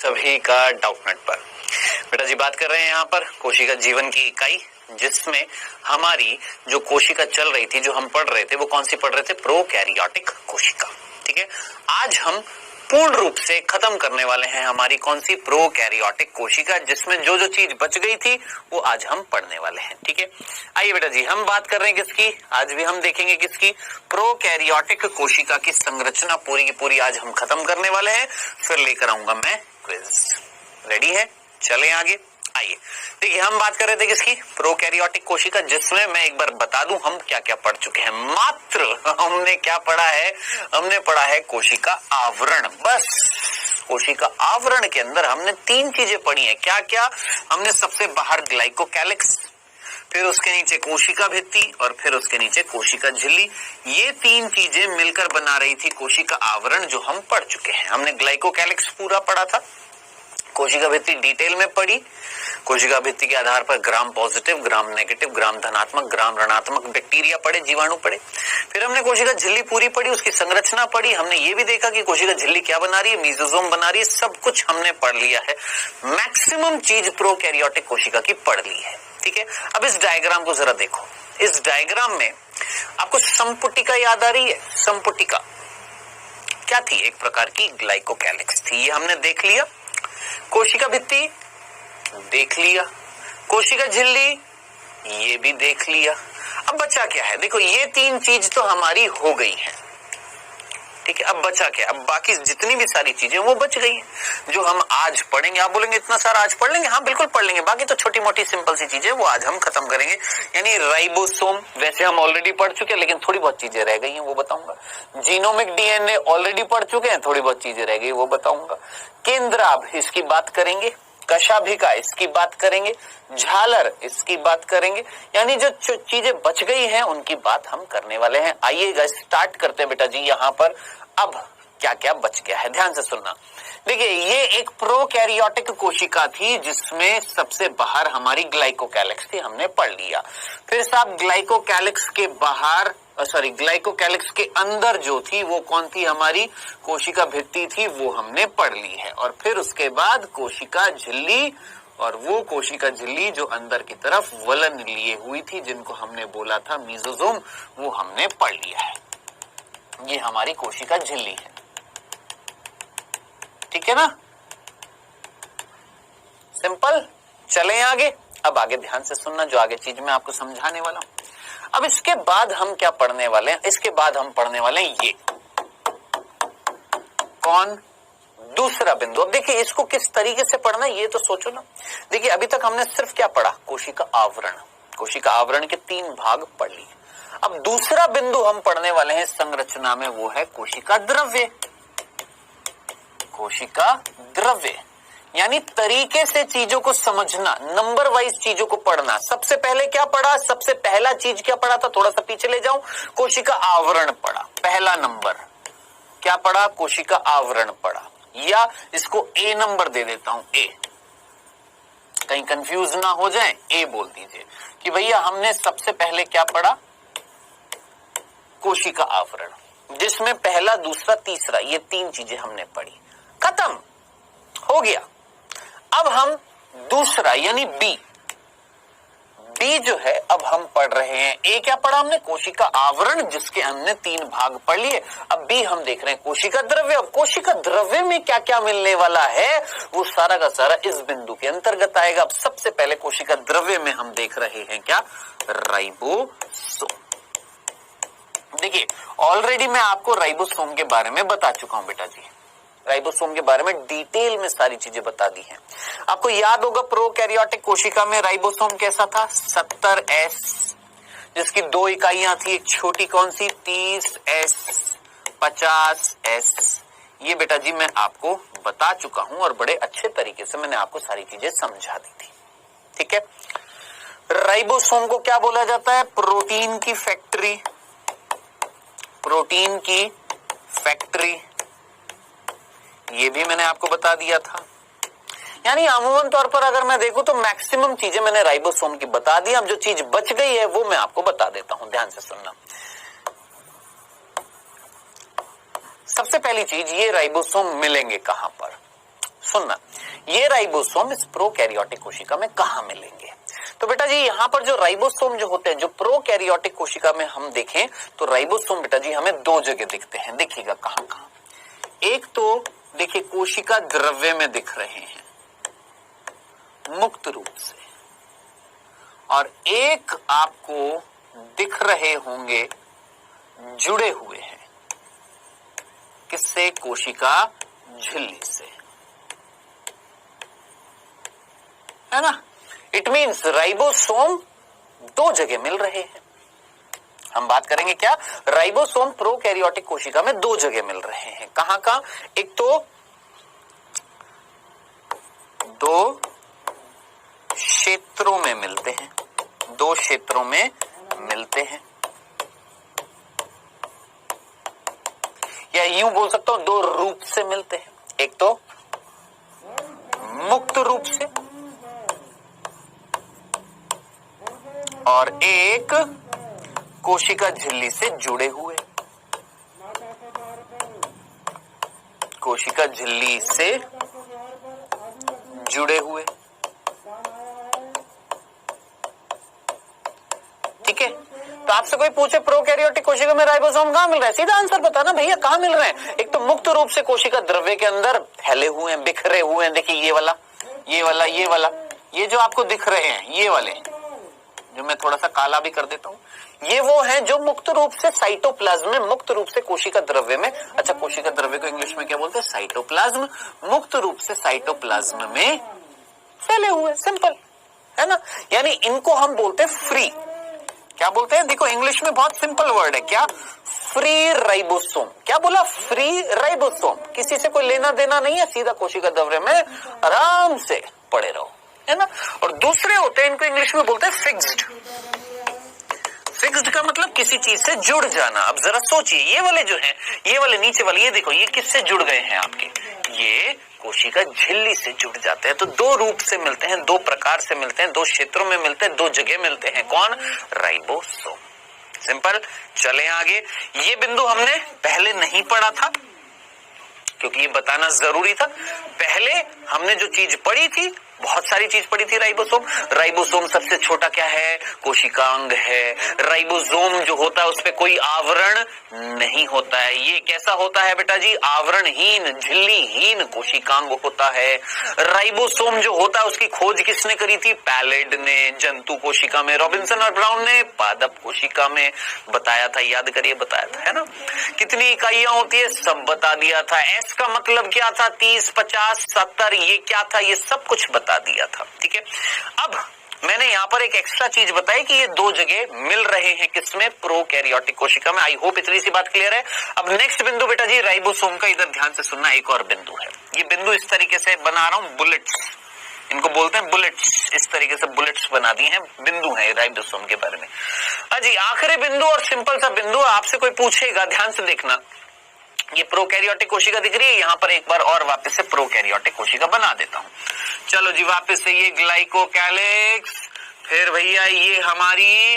सभी का डाउटनेट पर। बेटा जी बात कर रहे हैं यहाँ पर कोशिका जीवन की इकाई, जिसमें हमारी जो कोशिका चल रही थी, जो हम पढ़ रहे थे, वो कौन सी पढ़ रहे थे? प्रोकैरियोटिक कोशिका। ठीक है, आज हम पूर्ण रूप से खत्म करने वाले हैं हमारी कौन सी? प्रोकैरियोटिक कोशिका, जिसमें जो जो चीज बच गई थी वो आज हम पढ़ने वाले हैं। ठीक है, आइए बेटा जी हम बात कर रहे हैं किसकी? आज भी हम देखेंगे किसकी? प्रोकैरियोटिक कोशिका की संरचना पूरी की पूरी आज हम खत्म करने वाले हैं, फिर लेकर आऊंगा मैं क्विज। रेडी है? चलें आगे। आइए देखिए, हम बात कर रहे थे किसकी? प्रोकैरियोटिक कोशिका, जिसमें मैं एक बार बता दूं हम क्या क्या पढ़ चुके हैं। मात्र हमने क्या पढ़ा है? हमने पढ़ा है कोशिका आवरण। बस कोशिका आवरण के अंदर हमने तीन चीजें पढ़ी हैं। क्या क्या? हमने सबसे बाहर ग्लाइकोकैलिक्स, फिर उसके नीचे कोशिका भित्ति और फिर उसके नीचे कोशिका झिल्ली। ये तीन चीजें मिलकर बना रही थी कोशिका आवरण, जो हम पढ़ चुके हैं। हमने ग्लाइकोकैलिक्स पूरा पढ़ा था, कोशिका भित्ति डिटेल में पढ़ी, कोशिका भित्ति के आधार पर ग्राम पॉजिटिव, ग्राम नेगेटिव, ग्राम धनात्मक, ग्राम ऋणात्मक बैक्टीरिया पढ़े, जीवाणु पढ़े। फिर हमने कोशिका झिल्ली पूरी पढ़ी, उसकी संरचना पढ़ी। हमने ये भी देखा कि कोशिका झिल्ली क्या बना रही है, मेसोसोम बना रही है। सब कुछ हमने पढ़ लिया है, मैक्सिमम चीज प्रोकैरियोटिक कोशिका की पढ़ ली है। ठीक है, अब इस डायग्राम को जरा देखो। इस डायग्राम में आपको संपुटिका याद आ रही है? संपुटिका क्या थी? एक प्रकार की ग्लाइकोकैलिक्स थी, ये हमने देख लिया। कोशिका भित्ति देख लिया, कोशिका झिल्ली ये भी देख लिया। अब बचा क्या है? देखो, ये तीन चीज तो हमारी हो गई है। ठीक है, अब बचा क्या? अब बाकी जितनी भी सारी चीजें वो बच गई हैं, जो हम आज पढ़ेंगे। आप बोलेंगे इतना सारा आज पढ़ लेंगे? हाँ बिल्कुल पढ़ लेंगे, बाकी तो छोटी मोटी सिंपल सी चीजें वो आज हम खत्म करेंगे। यानी राइबोसोम वैसे हम ऑलरेडी पढ़ चुके हैं, लेकिन थोड़ी बहुत चीजें रह गई हैं, वो बताऊंगा। जीनोमिक डीएनए ऑलरेडी पढ़ चुके हैं, थोड़ी बहुत चीजें रह गई, वो बताऊंगा। केंद्राभ इसकी बात करेंगे, कशाभिका इसकी बात करेंगे, झालर इसकी बात करेंगे। यानी जो चीजें बच गई हैं उनकी बात हम करने वाले हैं। आइएगा स्टार्ट करते हैं बेटा जी यहाँ पर। अब क्या क्या बच गया है, ध्यान से सुनना। देखिए, ये एक प्रोकैरियोटिक कोशिका थी, जिसमें सबसे बाहर हमारी ग्लाइकोकैलिक्स थी, हमने पढ़ लिया। फिर साहब ग्लाइकोकैलिक्स के बाहर ग्लाइकोकैलिक्स के अंदर जो थी वो कौन थी? हमारी कोशिका भित्ति थी, वो हमने पढ़ ली है। और फिर उसके बाद कोशिका झिल्ली, और वो कोशिका झिल्ली जो अंदर की तरफ वलन लिए हुई थी, जिनको हमने बोला था मेसोसोम, वो हमने पढ़ लिया है। ये हमारी कोशिका झिल्ली है। ठीक है ना? सिंपल। चलें आगे। अब आगे ध्यान से सुनना, जो आगे चीज मैं आपको समझाने वाला हूं। अब इसके बाद हम क्या पढ़ने वाले हैं? इसके बाद हम पढ़ने वाले हैं ये कौन? दूसरा बिंदु। अब देखिए, इसको किस तरीके से पढ़ना है ये तो सोचो ना। देखिए, अभी तक हमने सिर्फ क्या पढ़ा? कोशिका आवरण। कोशिका आवरण के तीन भाग पढ़ लिए। अब दूसरा बिंदु हम पढ़ने वाले हैं संरचना में, वो है कोशिका द्रव्य। कोशिका द्रव्य यानी तरीके से चीजों को समझना, नंबर वाइज चीजों को पढ़ना। सबसे पहले क्या पढ़ा? सबसे पहला चीज क्या पढ़ा था? थोड़ा सा पीछे ले जाऊं, कोशिका आवरण पढ़ा। पहला नंबर क्या पढ़ा? कोशिका आवरण पढ़ा, या इसको ए नंबर दे देता हूं, ए, कहीं कंफ्यूज ना हो जाए, ए बोल दीजिए कि भैया हमने सबसे पहले क्या पढ़ा? कोशिका आवरण, जिसमें पहला, दूसरा, तीसरा, ये तीन चीजें हमने पढ़ी। खत्म हो गया। अब हम दूसरा यानी बी जो है अब हम पढ़ रहे हैं। ए क्या पढ़ा हमने? कोशिका आवरण, जिसके हमने तीन भाग पढ़ लिए। अब बी हम देख रहे हैं कोशिका द्रव्य। अब कोशिका द्रव्य में क्या क्या मिलने वाला है, वो सारा का सारा इस बिंदु के अंतर्गत आएगा। अब सबसे पहले कोशिका द्रव्य में हम देख रहे हैं क्या? राइबोसोम। देखिए, ऑलरेडी मैं आपको राइबोसोम के बारे में बता चुका हूं बेटा जी। राइबोसोम के बारे में डिटेल में सारी चीजें बता दी हैं। आपको याद होगा प्रोकैरियोटिक कोशिका में राइबोसोम कैसा था? 70S, जिसकी दो इकाइयां थी, एक छोटी कौन सी? 30S, 50S। ये बेटा जी मैं आपको बता चुका हूं और बड़े अच्छे तरीके से मैंने आपको सारी चीजें समझा दी थी। ठीक है, राइबोसोम को क्या बोला जाता है? प्रोटीन की फैक्ट्री। प्रोटीन की फैक्ट्री, ये भी मैंने आपको बता दिया था। यानी अमूमन तौर पर अगर मैं देखूं तो मैक्सिमम चीजें मैंने राइबोसोम की बता दी। अब जो चीज बच गई है वो मैं आपको बता देता हूं, ध्यान से सुनना। सबसे पहली चीज, ये राइबोसोम मिलेंगे कहां पर? सुनना, ये राइबोसोम इस प्रोकैरियोटिक कोशिका में कहां मिलेंगे? तो बेटा जी यहाँ पर जो राइबोसोम जो होते हैं, जो प्रोकैरियोटिक कोशिका में हम देखें तो राइबोसोम बेटा जी हमें दो जगह दिखते हैं। देखिएगा कहां कहां। एक तो देखिए कोशिका द्रव्य में दिख रहे हैं मुक्त रूप से, और एक आपको दिख रहे होंगे जुड़े हुए हैं। किससे? कोशिका झिल्ली से, है ना। इट मीन्स राइबोसोम दो जगह मिल रहे हैं। हम बात करेंगे क्या? राइबोसोम प्रोकैरियोटिक कोशिका में दो जगह मिल रहे हैं। कहां कहां? एक तो दो क्षेत्रों में मिलते हैं, दो क्षेत्रों में मिलते हैं, या यूं बोल सकता हूं दो रूप से मिलते हैं। एक तो मुक्त रूप से और एक कोशिका झिल्ली से जुड़े हुए। कोशिका झिल्ली से जुड़े हुए, ठीक है। तो आपसे कोई पूछे प्रोकैरियोटिक कोशिका में राइबोसोम कहां मिल रहा है, सीधा आंसर बताना भैया कहां मिल रहे हैं। एक तो मुक्त रूप से कोशिका द्रव्य के अंदर फैले हुए हैं, बिखरे हुए हैं। देखिए ये वाला, ये वाला, ये वाला, ये जो आपको दिख रहे हैं ये वाले, जो मैं थोड़ा सा काला भी कर देता हूं, ये वो हैं जो मुक्त रूप से साइटोप्लाज्म में, मुक्त रूप से कोशिका द्रव्य में, अच्छा कोशिका द्रव्य को इंग्लिश में क्या बोलते हैं? साइटोप्लाज्म। मुक्त रूप से साइटोप्लाज्म में फैले हुए, सिंपल, है ना। यानी इनको हम बोलते हैं फ्री। क्या बोलते हैं? देखो इंग्लिश में बहुत सिंपल वर्ड है, क्या? Free ribosome. क्या बोला? Free ribosome. किसी से कोई लेना देना नहीं है, सीधा कोशिका द्रव्य में आराम से पड़े रहो, है ना। और दूसरे होते हैं, इनको इंग्लिश में बोलते हैं फिक्स्ड। फिक्स्ड का मतलब किसी चीज से जुड़ जाना। अब जरा सोचिए, ये वाले जो हैं, ये वाले नीचे वाले, ये देखो ये किससे जुड़ गए हैं आपके? ये कोशिका झिल्ली से जुड़ जाते हैं। तो दो रूप से मिलते हैं, दो प्रकार से मिलते हैं, दो क्षेत्रों में मिलते हैं, दो जगह मिलते हैं। कौन? राइबोसोम। सिंपल। चले आगे। ये बिंदु हमने पहले नहीं पढ़ा था क्योंकि ये बताना जरूरी था। पहले हमने जो चीज पढ़ी थी, बहुत सारी चीज पढ़ी थी, राइबोसोम। राइबोसोम सबसे छोटा क्या है? कोशिकांग है। राइबोसोम जो होता है उसपे कोई आवरण नहीं होता है। ये कैसा होता है बेटा जी? आवरणहीन, झिल्लीहीन कोशिकांग होता है। राइबोसोम जो होता है उसकी खोज किसने करी थी? पैलेड ने जंतु कोशिका में, रॉबिन्सन और ब्राउन ने पादप कोशिका में बताया था। याद करिए, बताया था, है ना। कितनी इकाइयां होती है? सब बता दिया था। एस का मतलब क्या था? 30, 50, 70, ये क्या था? ये सब कुछ बता दिया था, ठीक है। अब मैंने यहां पर एक एक्स्ट्रा चीज बताई कि ये दो जगह मिल रहे हैं, किसमें? प्रोकैरियोटिक कोशिका में। आई होप इतनी सी बात क्लियर है। अब नेक्स्ट बिंदु बेटा जी राइबोसोम का, इधर ध्यान से सुनना। एक और बिंदु है, ये बिंदु इस तरीके से बना रहा हूं, बुलेट्स, इनको बोलते हैं बुलेट्स। इस तरीके से बुलेट्स बना दिए हैं, बिंदु है राइबोसोम के बारे में। अजी आखिरी बिंदु और सिंपल सा बिंदु, आपसे कोई पूछेगा, ध्यान से देखना। ये प्रोकैरियोटिक कोशिका दिख रही है, यहां पर एक बार और वापस से प्रोकैरियोटिक कोशिका बना देता हूं। चलो जी, वापस से ये ग्लाइकोकैलिक्स, फिर भैया ये हमारी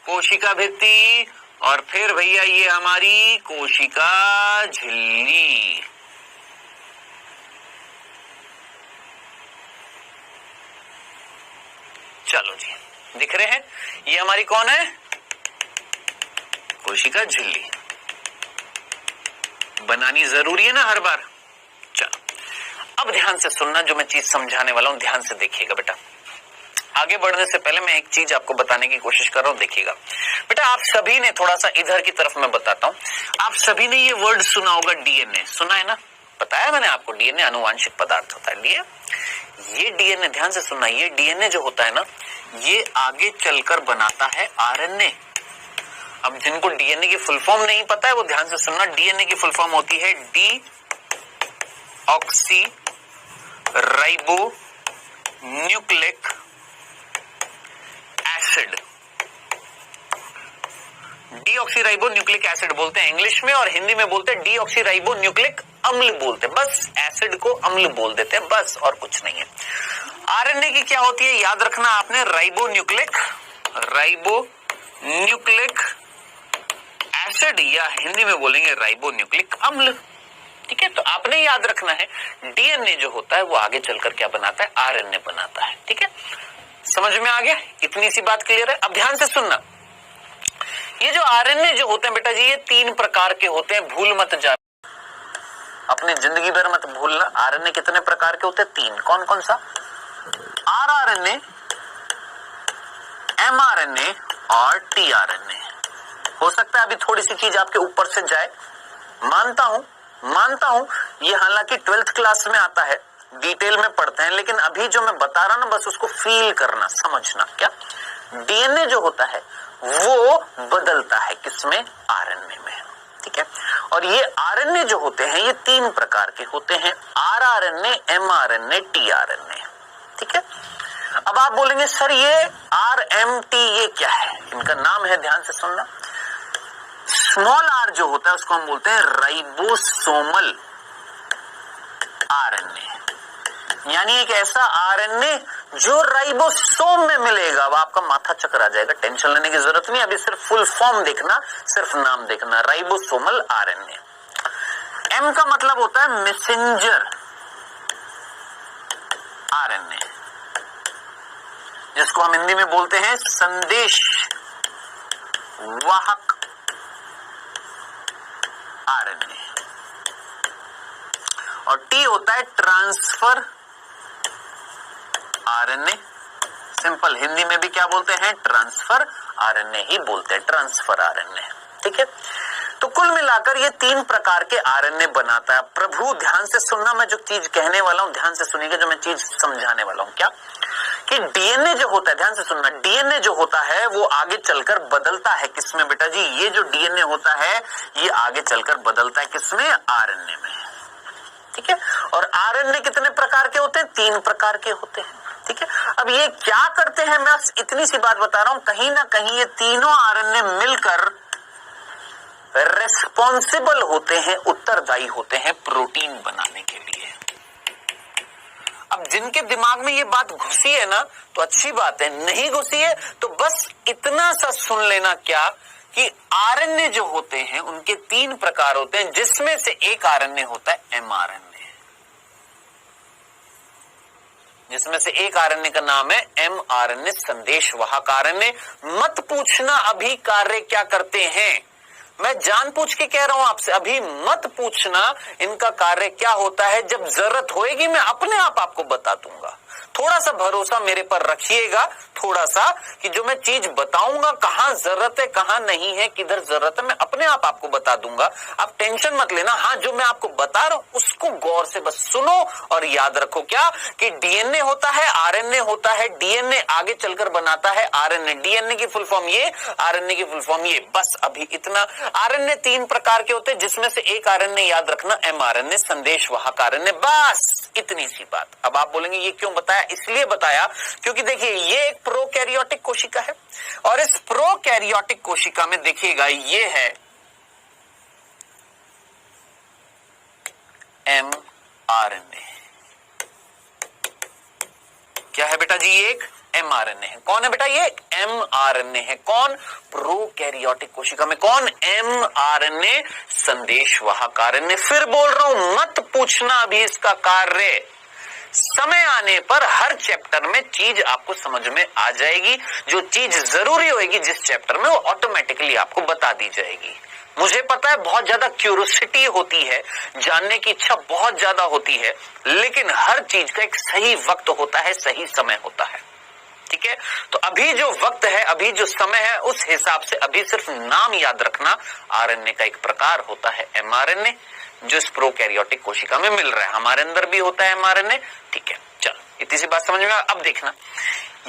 कोशिका भित्ति, और फिर भैया ये हमारी कोशिका झिल्ली। चलो जी, दिख रहे हैं? ये हमारी कौन है? कोशिका झिल्ली। बनानी जरूरी है ना हर बार। चलो अब ध्यान से सुनना, जो मैं चीज समझाने वाला हूं ध्यान से देखिएगा बेटा। आगे बढ़ने से पहले मैं एक चीज आपको बताने की कोशिश कर रहा हूं, देखिएगा बेटा। आप सभी ने, थोड़ा सा इधर की तरफ मैं बताता हूं, आप सभी ने ये वर्ड सुना होगा, डीएनए। सुना है ना? बताया मैंने आपको, डीएनए अनुवांशिक पदार्थ होता है। ये डीएनए, ध्यान से सुनना, ये डीएनए जो होता है ना, ये आगे चलकर बनाता है आरएनए। अब जिनको डीएनए की फुल फॉर्म नहीं पता है वो ध्यान से सुनना। डीएनए की फुल फॉर्म होती है D oxy ribo nucleic acid. Deoxy ribo nucleic acid बोलते हैं इंग्लिश में, और हिंदी में बोलते हैं डीऑक्सी राइबो न्यूक्लिक अम्ल बोलते हैं। बस एसिड को अम्ल बोल देते हैं, बस, और कुछ नहीं है। आरएनए की क्या होती है याद रखना आपने? राइबो न्यूक्लिक एसिड, या हिंदी में बोलेंगे राइबो न्यूक्लिक अम्ल। ठीक है, तो आपने याद रखना है डीएनए जो होता है वो आगे चलकर क्या बनाता है, आरएनए बनाता है। ठीक है, समझ में आ गया, इतनी सी बात क्लियर है। अब ध्यान से सुनना, ये जो आरएनए जो होते हैं बेटा जी, ये 3 प्रकार के होते हैं, भूल मत जा, अपनी जिंदगी भर मत भूलना। आरएनए कितने प्रकार के होते हैं, 3। कौन कौन सा, आरआरएनए, एमआरएनए और टीआरएनए। हो सकता है अभी थोड़ी सी चीज आपके ऊपर से जाए, मानता हूं ये हालांकि 12th क्लास में आता है, डिटेल में पढ़ते हैं, लेकिन अभी जो मैं बता रहा ना बस उसको फील करना, समझना। क्या डीएनए जो होता है वो बदलता है किसमें, आरएनए में। ठीक है, और ये आरएनए जो होते हैं ये 3 प्रकार के होते हैं, आरआरएनए, एमआरएनए, टीआरएनए। ठीक है, अब आप बोलेंगे सर ये आरएमटी ये क्या है, इनका नाम है, ध्यान से सुनना। स्मॉल आर जो होता है उसको हम बोलते हैं राइबोसोमल आरएनए, यानी एक ऐसा आरएनए जो राइबोसोम में मिलेगा। अब आपका माथा चकर आ जाएगा, टेंशन लेने की जरूरत नहीं, अभी सिर्फ फुल फॉर्म देखना, सिर्फ नाम देखना, राइबोसोमल आरएनए। एम का मतलब होता है मैसेंजर आरएनए, जिसको हम हिंदी में बोलते हैं संदेश वाहक आरएनए। और टी होता है ट्रांसफर आरएनए, सिंपल हिंदी में भी क्या बोलते हैं, ट्रांसफर आरएनए ही बोलते हैं, ट्रांसफर आरएनए। ठीक है, तो कुल मिलाकर ये 3 प्रकार के आरएनए बनाता है। प्रभु ध्यान से सुनना, मैं जो चीज कहने वाला हूं ध्यान से सुनिएगा, जो मैं चीज समझाने वाला हूं। क्या कि डीएनए जो होता है, ध्यान से सुनना, डीएनए जो होता है वो आगे चलकर बदलता है किसमें बेटा जी, ये जो डीएनए होता है ये आगे चलकर बदलता है किसमें, आरएनए में। ठीक है, और आरएनए कितने प्रकार के होते हैं, 3 प्रकार के होते हैं। ठीक है, अब ये क्या करते हैं, मैं इतनी सी बात बता रहा हूं, कहीं ना कहीं ये तीनों आरएनए मिलकर रेस्पॉन्सिबल होते हैं, उत्तरदायी होते हैं प्रोटीन बनाने के लिए। अब जिनके दिमाग में ये बात घुसी है ना तो अच्छी बात है, नहीं घुसी है तो बस इतना सा सुन लेना, क्या कि आरएनए जो होते हैं उनके 3 प्रकार होते हैं, जिसमें से एक आरएनए होता है एमआरएनए, जिसमें से एक आरएनए का नाम है एमआरएनए, संदेशवाहक आरएनए। मत पूछना अभी कार्य क्या करते हैं, मैं जानबूझ के कह रहा हूं आपसे, अभी मत पूछना इनका कार्य क्या होता है, जब जरूरत होएगी मैं अपने आप आपको बता दूंगा। थोड़ा सा भरोसा मेरे पर रखिएगा, थोड़ा सा, कि जो मैं चीज बताऊंगा कहां जरूरत है कहां नहीं है, किधर जरूरत है, मैं अपने आप आपको बता दूंगा। आप टेंशन मत लेना, हाँ जो मैं आपको बता रहा हूं उसको गौर से बस सुनो और याद रखो। क्या कि डीएनए होता है, आरएनए होता है, डीएनए आगे चलकर बनाता है आरएनए, डीएनए की फुल फॉर्म ये, आरएनए की फुल फॉर्म ये, बस अभी इतना। आरएनए 3 प्रकार के होते हैं, जिसमें से एक आरएनए याद रखना एमआरएनए, संदेशवाहक आरएनए, बस इतनी सी बात। अब आप बोलेंगे ये क्यों बताया, इसलिए बताया क्योंकि देखिए ये एक प्रोकैरियोटिक कोशिका है, और इस प्रोकैरियोटिक कोशिका में देखिएगा ये है एमआरएनए। क्या है बेटा जी, ये एक एमआरएनए है। कौन है बेटा, ये एमआरएनए है। कौन, प्रोकैरियोटिक कोशिका में कौन, एमआरएनए, संदेशवाहक आरएनए। फिर बोल रहा हूं मत पूछना अभी इसका कार्य, समय आने पर हर चैप्टर में चीज आपको समझ में आ जाएगी, जो चीज जरूरी होगी जिस चैप्टर में वो ऑटोमेटिकली आपको बता दी जाएगी। मुझे पता है बहुत ज्यादा क्यूरियोसिटी होती है, जानने की इच्छा बहुत ज्यादा होती है, लेकिन हर चीज का एक सही वक्त होता है, सही समय होता है। ठीक है, तो अभी जो वक्त है, अभी जो समय है, उस हिसाब से अभी सिर्फ नाम याद रखना, आरएनए का एक प्रकार होता है एमआरएनए, जो इस प्रोकैरियोटिक कोशिका में मिल रहा है, हमारे अंदर भी होता है एमआरएनए। ठीक है, चलो इतनी सी बात समझ में। अब देखना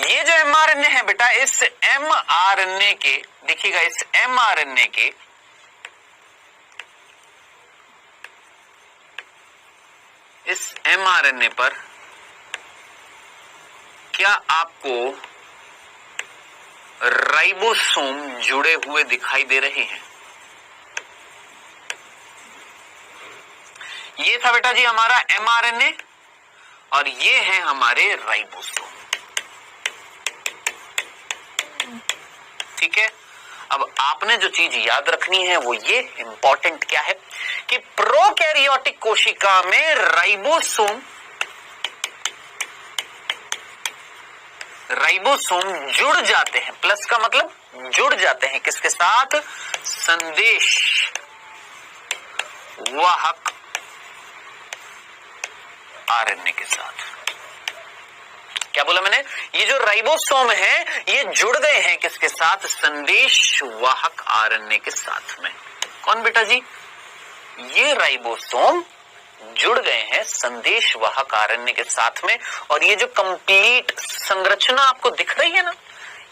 ये जो एमआरएनए है बेटा, इस एमआरएनए के, देखिएगा इस एमआरएनए के इस एमआरएनए पर क्या आपको राइबोसोम जुड़े हुए दिखाई दे रहे हैं? ये था बेटा जी हमारा एमआरएनए, और ये है हमारे राइबोसोम। ठीक है, अब आपने जो चीज याद रखनी है वो ये इंपॉर्टेंट क्या है कि प्रोकैरियोटिक कोशिका में राइबोसोम जुड़ जाते हैं। प्लस का मतलब जुड़ जाते हैं किसके साथ? संदेश वाहक आरएनए के साथ। क्या बोला मैंने? ये जो राइबोसोम है ये जुड़ गए हैं किसके साथ? संदेश वाहक आरएनए के साथ में। कौन बेटा जी? ये राइबोसोम जुड़ गए हैं संदेश वाहक आरएनए के साथ में। और ये जो कंप्लीट संरचना आपको दिख रही है ना,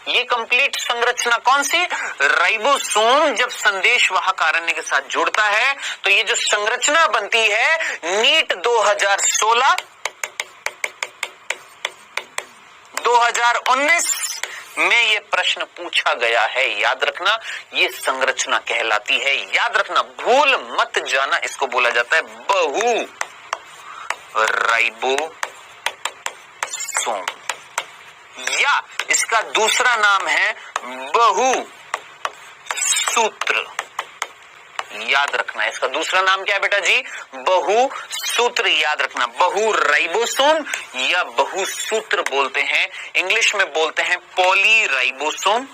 ये कंप्लीट संरचना कौन सी? राइबोसोम जब संदेश वाहक आरएनए के साथ जुड़ता है तो ये जो संरचना बनती है, नीट 2016 2019 में ये प्रश्न पूछा गया है। याद रखना, ये संरचना कहलाती है। याद रखना, भूल मत जाना, इसको बोला जाता है बहु राइबोसोम, या इसका दूसरा नाम है बहु सूत्र। याद रखना, इसका दूसरा नाम क्या है बेटा जी? बहु सूत्र। याद रखना, बहु राइबोसोम या बहु सूत्र बोलते हैं। इंग्लिश में बोलते हैं पॉली राइबोसोम,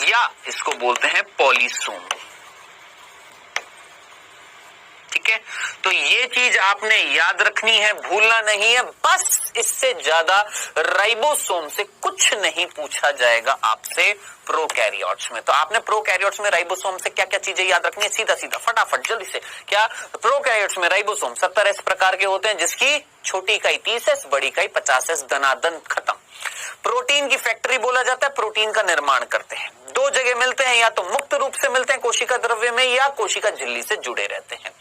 या इसको बोलते हैं पॉलीसोम। ठीक है, तो ये चीज आपने याद रखनी है, भूलना नहीं है। बस इससे ज्यादा राइबोसोम से कुछ नहीं पूछा जाएगा आपसे प्रोकैरियोट्स में। तो आपने प्रोकैरियोट्स में राइबोसोम से क्या क्या चीजें याद रखनी है? सीधा सीधा फटाफट जल्दी से। क्या? प्रोकैरियोट्स में राइबोसोम 70 प्रकार के होते हैं, जिसकी छोटी इकाई 30S, बड़ी इकाई 50S, दनादन खत्म। प्रोटीन की फैक्ट्री बोला जाता है, प्रोटीन का निर्माण करते हैं। दो जगह मिलते हैं, या तो मुक्त रूप से मिलते हैं कोशिका द्रव्य में, या कोशिका झिल्ली से जुड़े रहते हैं।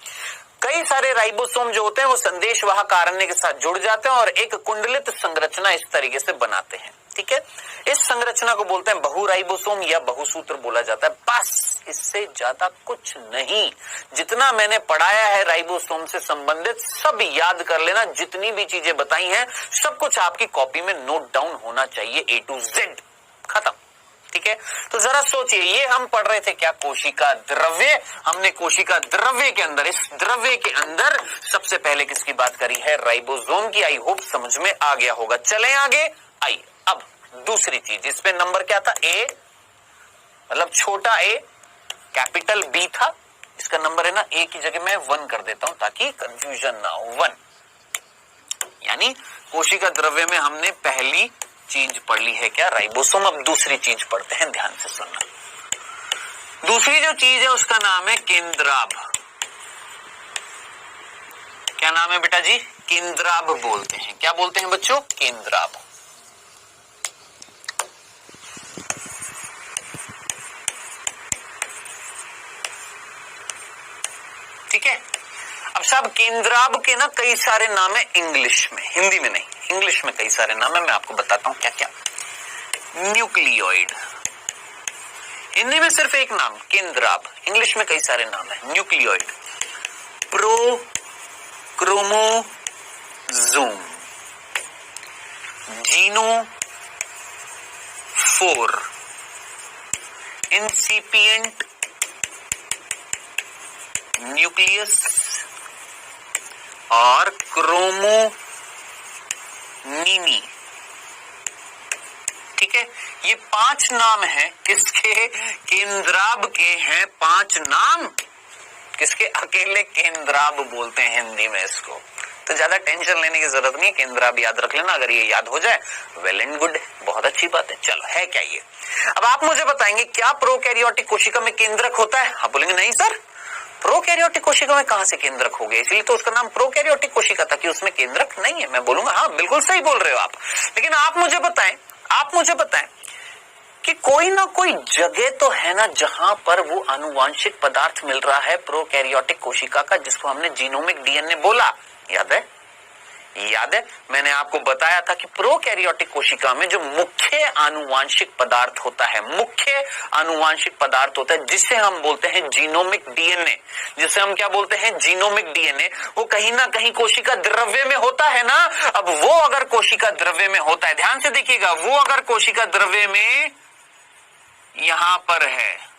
कई सारे राइबोसोम जो होते हैं वो संदेश वाहक आरएनए के साथ जुड़ जाते हैं और एक कुंडलित संरचना इस तरीके से बनाते हैं। ठीक है, इस संरचना को बोलते हैं बहु राइबोसोम या बहुसूत्र बोला जाता है। बस इससे ज्यादा कुछ नहीं। जितना मैंने पढ़ाया है राइबोसोम से संबंधित सब याद कर लेना। जितनी भी चीजें बताई हैं सब कुछ आपकी कॉपी में नोट डाउन होना चाहिए, A to Z। खत्म। ठीक है, तो जरा सोचिए, ये हम पढ़ रहे थे क्या? कोशिका द्रव्य। हमने कोशिका द्रव्य के अंदर, इस द्रव्य के अंदर सबसे पहले किसकी बात करी है? राइबोसोम की। आई होप समझ में आ गया होगा। चलें आगे। आई अब दूसरी चीज, इस पे नंबर क्या था? A, मतलब छोटा a, कैपिटल B था। इसका नंबर है ना, A की जगह मैं 1 कर देता हूं ताकि कंफ्यूजन ना हो। 1 यानी कोशिका द्रव्य में हमने पहली चीज पढ़ ली है क्या? राइबोसोम। अब दूसरी चीज पढ़ते हैं, ध्यान से सुनना। दूसरी जो चीज है उसका नाम है केंद्राभ। क्या नाम है बेटा जी? केंद्राभ बोलते हैं। क्या बोलते हैं बच्चों? केंद्राभ। ठीक है, अब साहब केंद्राभ के ना कई सारे नाम है इंग्लिश में, हिंदी में नहीं, इंग्लिश में कई सारे नाम है। मैं आपको बताता हूं क्या क्या। न्यूक्लियोइड, हिंदी में सिर्फ एक नाम केंद्राभ, इंग्लिश में कई सारे नाम है। न्यूक्लियोइड, प्रोक्रोमोसोम, जीनोफोर, इंसिपिएंट न्यूक्लियस और क्रोमोनीनी। ठीक है, ये 5 नाम हैं किसके? केंद्राभ के हैं 5 नाम। किसके? अकेले केंद्राभ बोलते हैं हिंदी में इसको। तो ज्यादा टेंशन लेने की जरूरत नहीं है, केंद्राभ याद रख लेना। अगर ये याद हो जाए वेल एंड गुड, बहुत अच्छी बात है। चलो, है क्या ये? अब आप मुझे बताएंगे क्या प्रोकैरियोटिक कोशिका में केंद्रक होता है? आप बोलेंगे नहीं सर, प्रोकैरियोटिक कोशिका में कहां से केंद्रक हो गया? इसलिए तो उसका नाम प्रोकैरियोटिक कोशिका था कि उसमें केंद्रक नहीं है। मैं बोलूंगा हाँ बिल्कुल सही बोल रहे हो आप, लेकिन आप मुझे बताएं कि कोई ना कोई जगह तो है ना जहां पर वो आनुवांशिक पदार्थ मिल रहा है प्रोकैरियोटिक कोशिका का, जिसको हमने जीनोमिक डीएनए बोला। याद है? याद है मैंने आपको बताया था कि प्रोकैरियोटिक कोशिका में जो मुख्य आनुवांशिक पदार्थ होता है, मुख्य आनुवांशिक पदार्थ होता है जिसे हम बोलते हैं जीनोमिक डीएनए, जिसे हम क्या बोलते हैं जीनोमिक डीएनए, वो कहीं ना कहीं कोशिका द्रव्य में होता है ना। अब वो अगर कोशिका द्रव्य में होता है, ध्यान से देखिएगा, वो अगर कोशिका द्रव्य में यहां पर है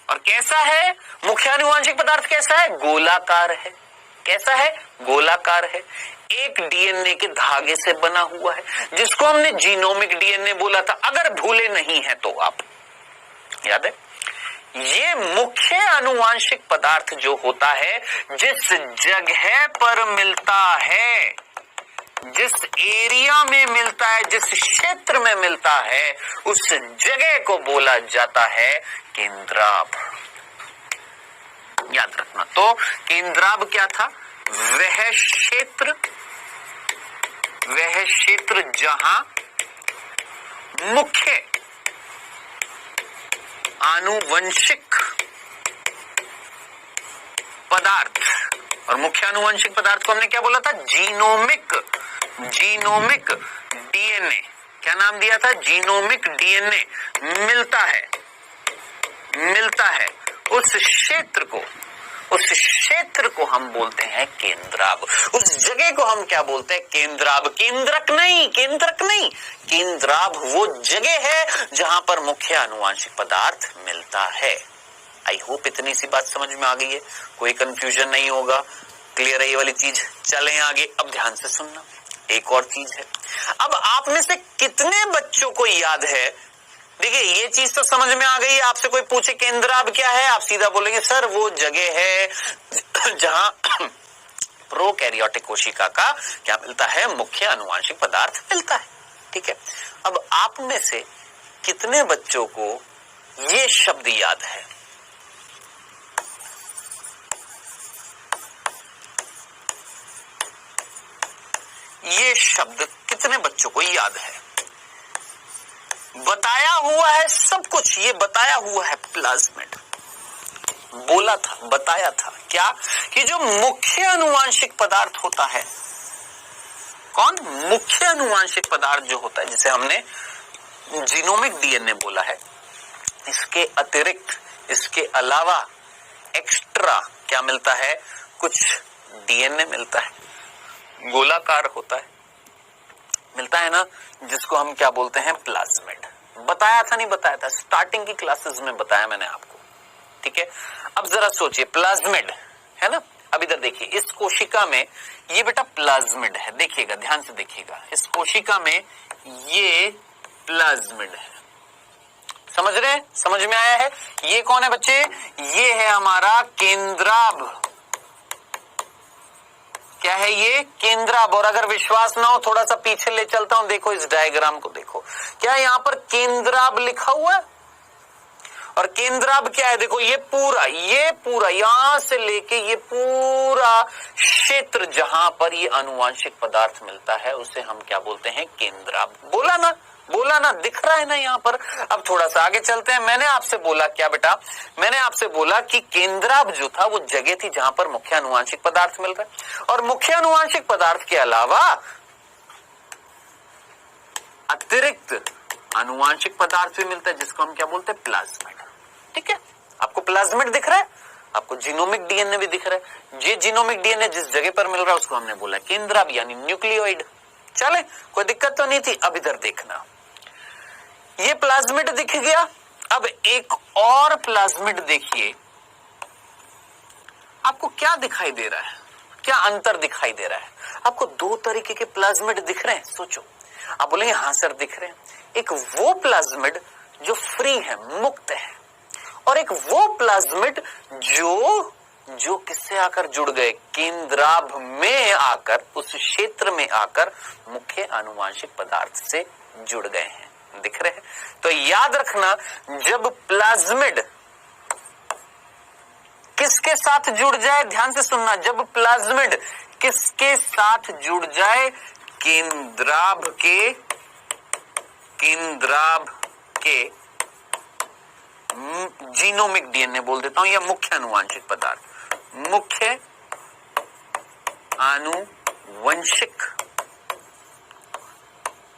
और कैसा है, मुख्य आनुवांशिक पदार्थ कैसा है, गोलाकार है। कैसा है, गोलाकार है, एक डीएनए के धागे से बना हुआ है, जिसको हमने जीनोमिक डीएनए बोला था, अगर भूले नहीं है तो आप, याद है। ये मुख्य आनुवांशिक पदार्थ जो होता है, जिस जगह पर मिलता है, जिस एरिया में मिलता है, जिस क्षेत्र में मिलता है, उस जगह को बोला जाता है केंद्राभ। याद रखना, तो केंद्राभ क्या था, वह क्षेत्र जहां मुख्य आनुवंशिक पदार्थ, और मुख्य आनुवंशिक पदार्थ को हमने क्या बोला था, जीनोमिक डीएनए। क्या नाम दिया था, जीनोमिक डीएनए मिलता है उस क्षेत्र को हम बोलते हैं केंद्राभ। उस जगह को हम क्या बोलते हैं, केंद्राभ। केंद्रक नहीं, केंद्राभ वो जगह है जहां पर मुख्य आनुवांशिक पदार्थ मिलता है। आई होप इतनी सी बात समझ में आ गई है, कोई कंफ्यूजन नहीं होगा, क्लियर है ये वाली चीज। चलें आगे, अब ध्यान से सुनना, एक और चीज है। अब आप में से कितने बच्चों को याद है, देखिए ये चीज तो समझ में आ गई, आपसे कोई पूछे केंद्राभ क्या है, आप सीधा बोलेंगे सर वो जगह है जहां प्रोकैरियोटिक कोशिका का क्या मिलता है, मुख्य आनुवांशिक पदार्थ मिलता है। ठीक है, अब आप में से कितने बच्चों को ये शब्द याद है, ये शब्द कितने बच्चों को याद है, बताया हुआ है सब कुछ, ये बताया हुआ है प्लाज्मिड, बोला था, बताया था क्या, कि जो मुख्य आनुवांशिक पदार्थ होता है, कौन, मुख्य आनुवांशिक पदार्थ जो होता है, जिसे हमने जीनोमिक डीएनए बोला है, इसके अतिरिक्त, इसके अलावा एक्स्ट्रा क्या मिलता है, कुछ डीएनए मिलता है, गोलाकार होता है, मिलता है ना, जिसको हम क्या बोलते हैं, प्लाज्मिड। बताया था नहीं बताया था, स्टार्टिंग की क्लासेस में बताया मैंने आपको। ठीक है, अब जरा सोचिए, प्लाज्मिड है ना, अब इधर देखिए, इस कोशिका में ये बेटा प्लाज्मिड है, देखिएगा ध्यान से देखिएगा, इस कोशिका में ये प्लाज्मिड है, समझ रहे हैं, समझ में आया है। ये कौन है बच्चे, ये है हमारा केंद्राभ, क्या है ये, केंद्राभ। और अगर विश्वास ना हो थोड़ा सा पीछे ले चलता हूं, देखो इस डायग्राम को देखो, क्या यहां पर केंद्राभ लिखा हुआ है, और केंद्राभ क्या है, देखो ये पूरा यहां से लेके ये पूरा क्षेत्र जहां पर ये आनुवांशिक पदार्थ मिलता है, उसे हम क्या बोलते हैं, केंद्राभ। बोला ना, दिख रहा है ना यहाँ पर। अब थोड़ा सा आगे चलते हैं, मैंने आपसे बोला क्या बेटा, मैंने आपसे बोला कि केंद्राभ जो था वो जगह थी जहां पर मुख्य आनुवांशिक पदार्थ मिल रहा है, और मुख्य आनुवांशिक पदार्थ के अलावा अतिरिक्त आनुवांशिक पदार्थ भी मिलता है, जिसको हम क्या बोलते हैं, प्लाज्मिड। ठीक है, आपको प्लाज्मिड दिख रहा है, आपको जीनोमिक डीएनए भी दिख रहा है, ये जीनोमिक डीएनए जिस जगह पर मिल रहा है उसको हमने बोला केंद्राभ, यानी न्यूक्लियोइड। चले, कोई दिक्कत तो नहीं थी। अब इधर देखना, ये प्लाज्मिड दिख गया, अब एक और प्लाज्मिड देखिए, आपको क्या दिखाई दे रहा है, क्या अंतर दिखाई दे रहा है, आपको दो तरीके के प्लाज्मिड दिख रहे हैं, सोचो। आप बोलेंगे हाँ सर दिख रहे हैं, एक वो प्लाज्मिड जो फ्री है, मुक्त है, और एक वो प्लाज्मिड जो किससे आकर जुड़ गए, केंद्राभ में आकर, उस क्षेत्र में आकर मुख्य आनुवांशिक पदार्थ से जुड़ गए हैं, दिख रहे हैं। तो याद रखना, जब प्लाज्मिड किसके साथ जुड़ जाए, ध्यान से सुनना, जब प्लाज्मिड किसके साथ जुड़ जाए, केंद्राभ के जीनोमिक डीएनए बोल देता हूं, या मुख्य आनुवांशिक पदार्थ, मुख्य आनुवंशिक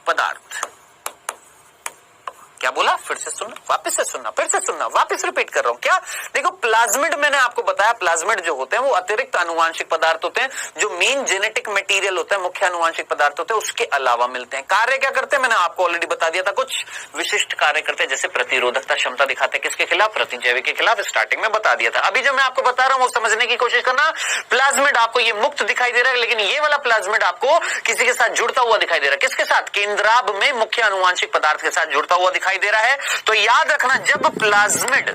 पदार्थ। क्या बोला? फिर से सुनना, वापस से सुनना, फिर से सुनना, वापस रिपीट कर रहा हूं। क्या? देखो, प्लाज्मिड मैंने आपको बताया, प्लाज्मिड जो होते हैं वो अतिरिक्त आनुवांशिक पदार्थ होते हैं, जो मेन जेनेटिक मटेरियल होता है, मुख्य आनुवांशिक पदार्थ होते हैं, उसके अलावा मिलते हैं। कार्य क्या करते हैं मैंने आपको ऑलरेडी बता दिया था, कुछ विशिष्ट कार्य करते हैं, जैसे प्रतिरोधकता क्षमता दिखाते हैं, किसके खिलाफ? प्रतिजैविक के खिलाफ। स्टार्टिंग में बता दिया था। अभी जो मैं आपको बता रहा हूं वो समझने की कोशिश करना। प्लाज्मिड आपको ये मुक्त दिखाई दे रहा है, लेकिन ये वाला प्लाज्मिड आपको किसी के साथ जुड़ता हुआ दिखाई दे रहा है। किसके साथ? केंद्राभ में मुख्य आनुवांशिक पदार्थ के साथ जुड़ता हुआ दिखाई दे रहा है। तो याद रखना, जब प्लाज्मिड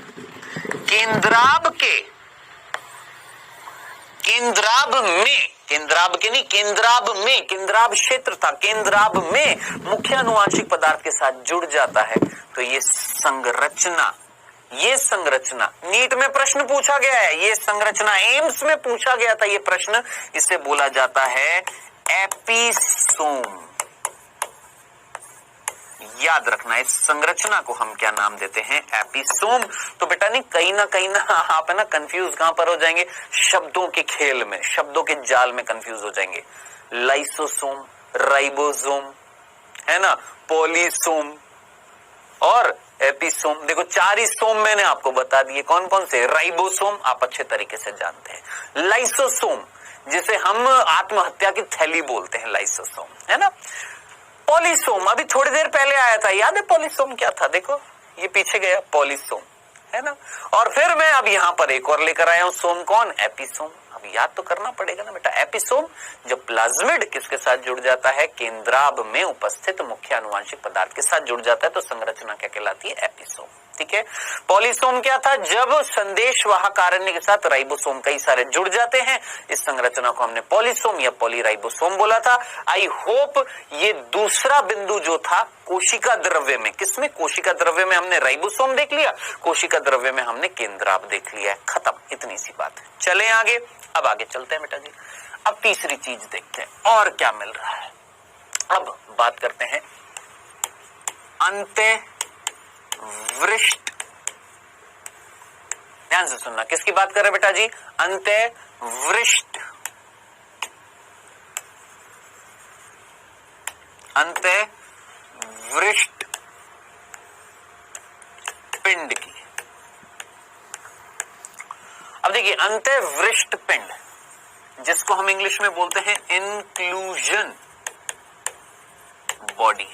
केंद्राभ में केंद्राभ क्षेत्र था, केंद्राभ में मुख्य आनुवांशिक पदार्थ के साथ जुड़ जाता है, तो ये संरचना नीट में प्रश्न पूछा गया है, ये संरचना एम्स में पूछा गया था ये प्रश्न, इसे बोला जाता है एपिसोम। याद रखना, इस संरचना को हम क्या नाम देते हैं? एपिसोम। तो बेटा नहीं, कहीं ना आप है ना कंफ्यूज कहां पर हो जाएंगे? शब्दों के खेल में, शब्दों के जाल में कंफ्यूज हो जाएंगे। लाइसोसोम, राइबोसोम, है ना, पॉलीसोम और एपिसोम। देखो, 4 ही सोम मैंने आपको बता दिए। कौन कौन से? राइबोसोम आप अच्छे तरीके से जानते हैं, लाइसोसोम जिसे हम आत्महत्या की थैली बोलते हैं, लाइसोसोम, है ना। पॉलीसोम अभी थोड़ी देर पहले आया था, याद है पॉलीसोम क्या था? देखो ये पीछे गया, पॉलीसोम, है ना। और फिर मैं अब यहां पर एक और लेकर आया हूं सोम, कौन? एपिसोम। अब याद तो करना पड़ेगा ना बेटा। एपिसोम जब प्लाज्मिड किसके साथ जुड़ जाता है? केंद्राभ में उपस्थित मुख्य आनुवांशिक पदार्थ के साथ जुड़ जाता है, तो संरचना क्या कहलाती है? एपिसोम। ठीक है। पॉलीसोम क्या था? जब संदेशवाहक आरएनए के साथ राइबोसोम कई सारे जुड़ जाते हैं, इस संरचना को हमने पॉलीसोम या पॉलीराइबोसोम बोला था। आई होप ये दूसरा बिंदु जो था कोशिका द्रव्य में, किसमें? कोशिका द्रव्य में हमने राइबोसोम देख लिया, कोशिका द्रव्य में हमने केंद्राभ देख लिया है, खत्म, इतनी सी बात है। चले आगे, अब आगे चलते हैं बेटा जी। अब तीसरी चीज देखते हैं और क्या मिल रहा है। अब बात करते हैं अंत्यवृष्ट। ध्यान से सुनना, किसकी बात कर रहे हैं बेटा जी? अंत्यवृष्ट। अंत्यवृष्ट पिंड की। अब देखिए, अंत्यवृष्ट पिंड जिसको हम इंग्लिश में बोलते हैं इंक्लूजन बॉडी।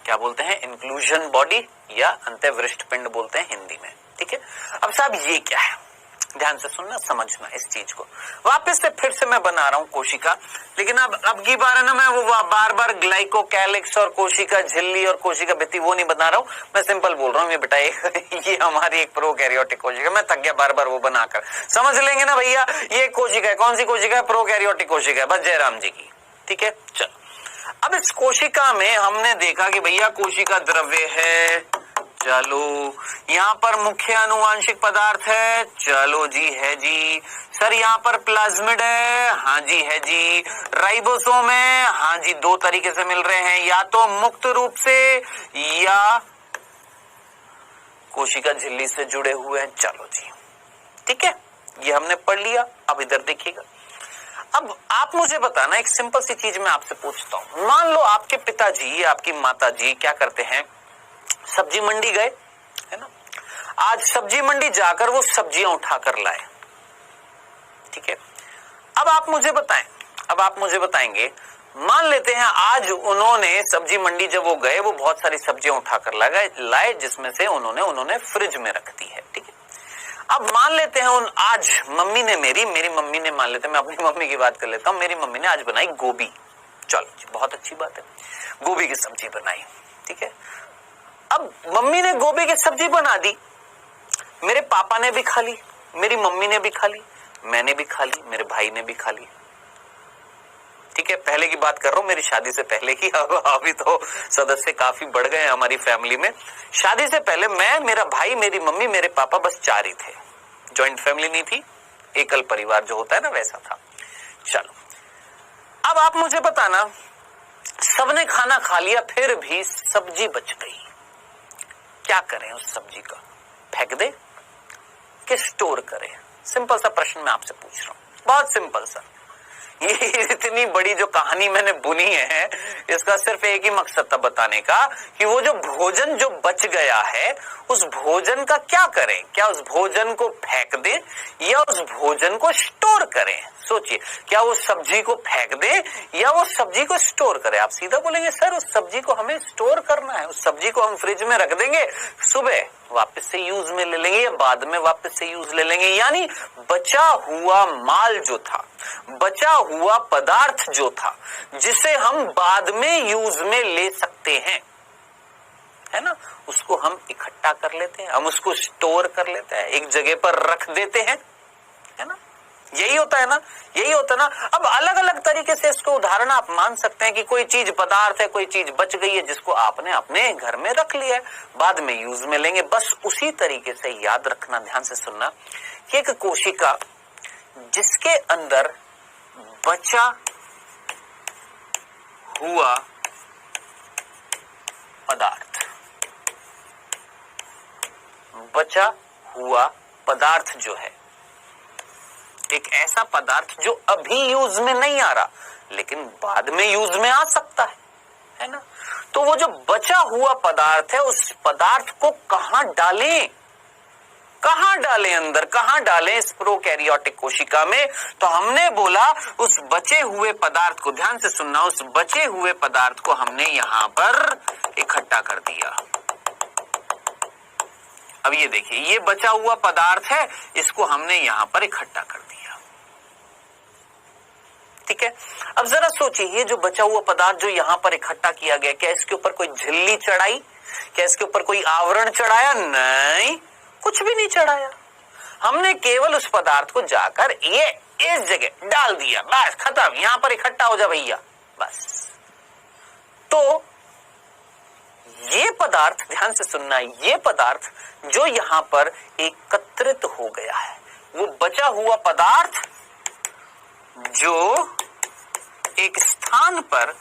क्या बोलते हैं? इंक्लूजन बॉडी या अंत्यवृष्ट पिंड बोलते हैं हिंदी में। ठीक है। अब साहब ये क्या है? ध्यान से सुनना, समझना इस चीज को। वापस से फिर से मैं बना रहा हूं कोशिका, लेकिन अब की बार है ना, मैं वो बार बार ग्लाइकोकैलिक्स और कोशिका झिल्ली और कोशिका भित्ति वो नहीं बना रहा हूं। मैं सिंपल बोल रहा हूं, ये बेटा ये हमारी एक प्रोकैरियोटिक कोशिका। मैं थक गया बार बार वो बनाकर। समझ लेंगे ना भैया, ये कोशिका है, कौन सी कोशिका है? प्रोकैरियोटिक कोशिका है, बस जयराम जी की। ठीक है। चलो, अब इस कोशिका में हमने देखा कि भैया कोशिका द्रव्य है, चलो यहाँ पर मुख्य आनुवांशिक पदार्थ है, चलो जी है जी। सर यहाँ पर प्लाज्मिड है, हाँ जी है जी। राइबोसोम है, हाँ जी, दो तरीके से मिल रहे हैं, या तो मुक्त रूप से या कोशिका झिल्ली से जुड़े हुए हैं। चलो जी, ठीक है, ये हमने पढ़ लिया। अब इधर देखिएगा, अब आप मुझे बताना, एक सिंपल सी चीज मैं आपसे पूछता हूं। मान लो आपके पिताजी, आपकी माताजी क्या करते हैं? सब्जी मंडी गए, है ना। आज सब्जी मंडी जाकर वो सब्जियां उठाकर लाए। ठीक है। अब आप मुझे बताएंगे, मान लेते हैं आज उन्होंने सब्जी मंडी जब वो गए, वो बहुत सारी सब्जियां उठाकर लाए, जिसमें से उन्होंने फ्रिज में रख दी है। ठीक है। अब मान लेते हैं आज मम्मी ने मेरी मम्मी ने, मान लेते हैं, मैं अपनी मम्मी की बात कर लेता हूं, मेरी मम्मी ने आज बनाई गोभी। चलो जी, बहुत अच्छी बात है, गोभी की सब्जी बनाई। ठीक है। अब मम्मी ने गोभी की सब्जी बना दी, मेरे पापा ने भी खा ली, मेरी मम्मी ने भी खा ली, मैंने भी खा ली, मेरे भाई ने भी खा ली। ठीक है। पहले की बात कर रहा हूं, मेरी शादी से पहले की। अभी तो सदस्य काफी बढ़ गए हैं हमारी फैमिली में। शादी से पहले मैं, मेरा भाई, मेरी मम्मी, मेरे पापा, बस 4 ही थे। जॉइंट फैमिली नहीं थी, एकल परिवार जो होता है ना, वैसा था। चलो, अब आप मुझे बताना, सबने खाना खा लिया, फिर भी सब्जी बच गई, क्या करें उस सब्जी का? फेंक दे कि स्टोर करें? सिंपल सा प्रश्न मैं आपसे पूछ रहा हूं, बहुत सिंपल सा। ये इतनी बड़ी जो कहानी मैंने बुनी है, इसका सिर्फ एक ही मकसद था बताने का कि वो जो भोजन जो बच गया है, उस भोजन का क्या करें? क्या उस भोजन को फेंक दें या उस भोजन को स्टोर करें? सोचिए, क्या वो सब्जी को फेंक दें या वो सब्जी को स्टोर करें? आप सीधा बोलेंगे सर उस सब्जी को हमें स्टोर करना है, उस सब्जी को हम फ्रिज में रख देंगे, सुबह वापस से यूज में ले लेंगे या बाद में वापस से यूज ले लेंगे। यानी बचा हुआ माल जो था, बचा हुआ पदार्थ जो था, जिसे हम बाद में यूज में ले सकते हैं, है ना, उसको हम इकट्ठा कर लेते हैं, हम उसको स्टोर कर लेते हैं, एक जगह पर रख देते हैं, है ना। यही होता है ना, यही होता है ना। अब अलग अलग तरीके से इसको उदाहरण आप मान सकते हैं कि कोई चीज पदार्थ है, कोई चीज बच गई है जिसको आपने अपने घर में रख लिया है, बाद में यूज में लेंगे। बस उसी तरीके से याद रखना, ध्यान से सुनना कि एक कोशिका जिसके अंदर बचा हुआ पदार्थ, बचा हुआ पदार्थ जो है, एक ऐसा पदार्थ जो अभी यूज में नहीं आ रहा लेकिन बाद में यूज में आ सकता है ना। तो वो जो बचा हुआ पदार्थ है, उस पदार्थ को कहां डालें, कहां डालें, अंदर कहां डालें इस प्रोकैरियोटिक कोशिका में? तो हमने बोला उस बचे हुए पदार्थ को, ध्यान से सुनना, उस बचे हुए पदार्थ को हमने यहां पर इकट्ठा कर दिया। अब ये देखिए, ये बचा हुआ पदार्थ है, इसको हमने यहां पर इकट्ठा कर दिया, ठीक है। अब जरा सोचिए, ये जो बचा हुआ पदार्थ जो यहां पर इकट्ठा किया गया, क्या इसके ऊपर कोई झिल्ली चढ़ाई, क्या इसके ऊपर कोई आवरण चढ़ाया? नहीं, कुछ भी नहीं चढ़ाया। हमने केवल उस पदार्थ को जाकर ये इस जगह डाल दिया, बस खत्म, यहां पर इकट्ठा हो जा भैया, बस। तो ये पदार्थ, ध्यान से सुनना, ये पदार्थ जो यहां पर एकत्रित हो गया है, वो बचा हुआ पदार्थ जो एक स्थान पर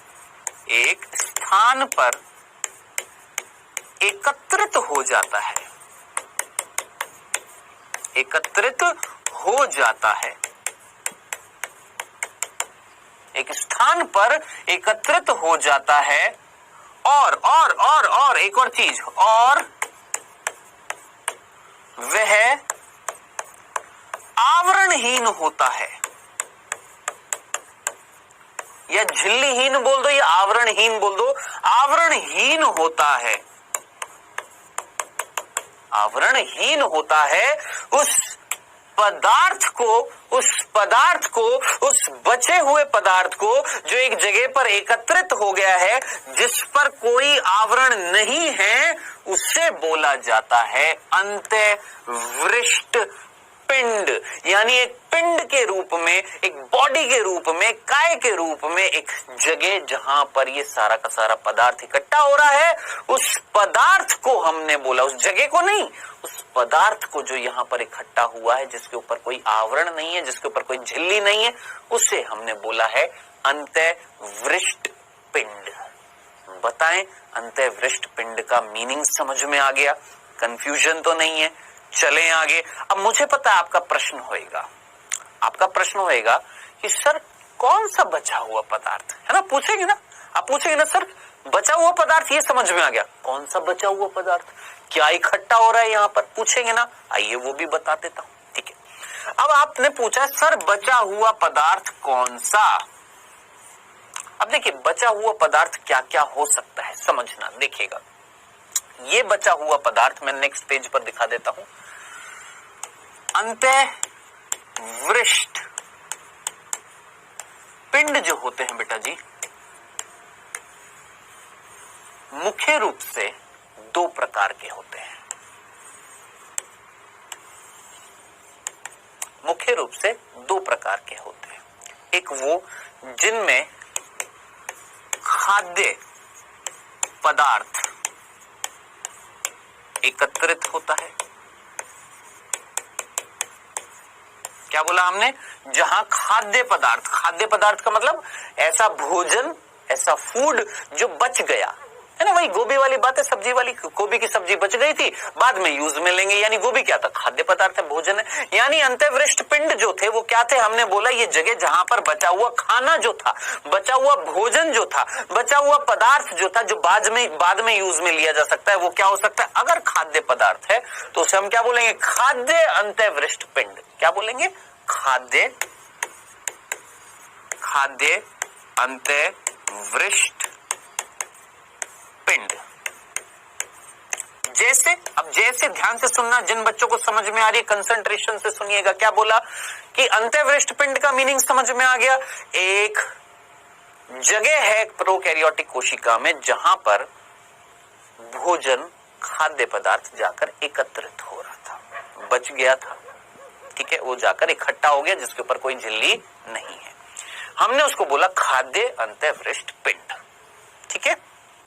एकत्रित हो जाता है, एकत्रित हो जाता है, एक स्थान पर एकत्रित हो जाता है। और एक और चीज, और वह आवरणहीन होता है, या झिल्लीहीन बोल दो या आवरणहीन बोल दो, आवरणहीन होता है, आवरणहीन होता है। उस पदार्थ को, उस बचे हुए पदार्थ को जो एक जगह पर एकत्रित हो गया है, जिस पर कोई आवरण नहीं है, उससे बोला जाता है अंतःवृष्ट पिंड। यानी एक पिंड के रूप में, एक बॉडी के रूप में, काय के रूप में एक जगह जहां पर ये सारा का सारा पदार्थ इकट्ठा हो रहा है, उस पदार्थ को हमने बोला, उस जगह को नहीं, उस पदार्थ को जो यहां पर इकट्ठा हुआ है, जिसके ऊपर कोई आवरण नहीं है, जिसके ऊपर कोई झिल्ली नहीं है, उसे हमने बोला है अंतःवृष्ट पिंड। बताएं, अंतःवृष्ट पिंड का मीनिंग समझ में आ गया? कंफ्यूजन तो नहीं है? चलें आगे। अब मुझे पता है आपका प्रश्न होएगा कि सर कौन सा बचा हुआ पदार्थ है ना, पूछेंगे ना आप, पूछेंगे ना सर बचा हुआ पदार्थ, ये समझ में आ गया, कौन सा बचा हुआ पदार्थ, क्या इकट्ठा हो रहा है यहां पर, पूछेंगे ना, आइए वो भी बता देता हूं, ठीक है। अब आपने पूछा सर बचा हुआ पदार्थ कौन सा? अब देखिए, बचा हुआ पदार्थ क्या क्या हो सकता है, समझना, देखिएगा। ये बचा हुआ पदार्थ मैं नेक्स्ट पेज पर दिखा देता हूं। अंतःवृष्ट पिंड जो होते हैं बेटा जी, मुख्य रूप से दो प्रकार के होते हैं, मुख्य रूप से दो प्रकार के होते हैं। एक वो जिनमें खाद्य पदार्थ एकत्रित होता है, क्या बोला हमने, जहां खाद्य पदार्थ का मतलब ऐसा भोजन, ऐसा फूड जो बच गया, है ना, वही गोभी वाली बात है, सब्जी वाली, गोभी की सब्जी बच गई थी, बाद में यूज में लेंगे, यानी गोभी क्या था, खाद्य पदार्थ है, भोजन है। यानी अंत्यवृष्ट पिंड जो थे वो क्या थे, हमने बोला ये जगह जहां पर बचा हुआ खाना जो था, बचा हुआ भोजन जो था, बचा हुआ पदार्थ जो था, जो बाद में यूज में लिया जा सकता है, वो क्या हो सकता है, अगर खाद्य पदार्थ है तो उसे हम क्या बोलेंगे, खाद्य अंत्यवृष्ट पिंड। क्या बोलेंगे, खाद्य अंत्यवृष्ट पिंड। जैसे, अब जैसे ध्यान से सुनना, जिन बच्चों को समझ में आ रही है कंसंट्रेशन से सुनिएगा। क्या बोला कि अंत्यवृष्ट पिंड का मीनिंग समझ में आ गया, एक जगह है प्रोकैरियोटिक कोशिका में जहां पर भोजन, खाद्य पदार्थ जाकर एकत्रित हो रहा था, बच गया था, ठीक है, वो जाकर इकट्ठा हो गया जिसके ऊपर कोई झिल्ली नहीं है, हमने उसको बोला खाद्य अंत्यवृष्ट पिंड। ठीक है,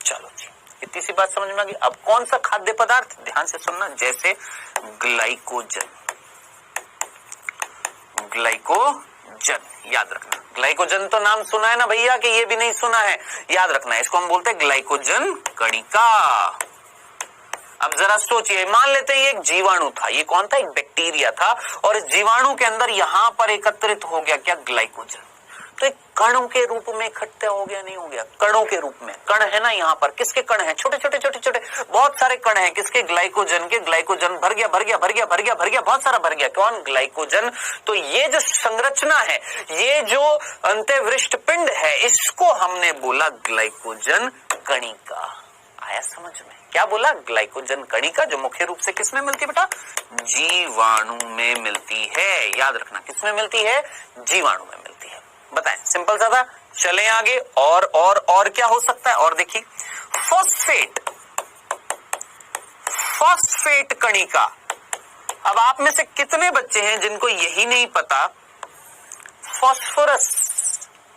चलो जी, इतनी सी बात समझ में आ गई। अब कौन सा खाद्य पदार्थ, ध्यान से सुनना, जैसे ग्लाइकोजन, ग्लाइकोजन याद रखना, ग्लाइकोजन तो नाम सुना है ना भैया, कि ये भी नहीं सुना है, याद रखना, इसको हम बोलते हैं ग्लाइकोजन कणिका। अब जरा सोचिए, मान लेते हैं ये एक जीवाणु था, ये कौन था, एक बैक्टीरिया था, और इस जीवाणु के अंदर यहां पर एकत्रित हो गया क्या, ग्लाइकोजन। तो एक कणों के रूप में इकट्ठा हो गया, नहीं हो गया, कणों के रूप में, कण है ना यहाँ पर, किसके कण हैं, छोटे छोटे छोटे छोटे बहुत सारे कण हैं, किसके, ग्लाइकोजन के। ग्लाइकोजन भर गया भर गया भर गया भर गया भर गया, बहुत सारा भर गया, कौन, ग्लाइकोजन। तो ये जो संरचना है, ये जो अंत्यवृष्ट पिंड है, इसको हमने बोला ग्लाइकोजन कणिका। आया समझ में, क्या बोला, ग्लाइकोजन कणिका, जो मुख्य रूप से किसमें मिलती है बेटा, जीवाणु में मिलती है, याद रखना, किसमें मिलती है, जीवाणु में मिलती है। बताएं, सिंपल सा था, चलें आगे। और क्या हो सकता है, और देखिए, फॉस्फेट कणिका। अब आप में से कितने बच्चे हैं जिनको यही नहीं पता, फॉस्फोरस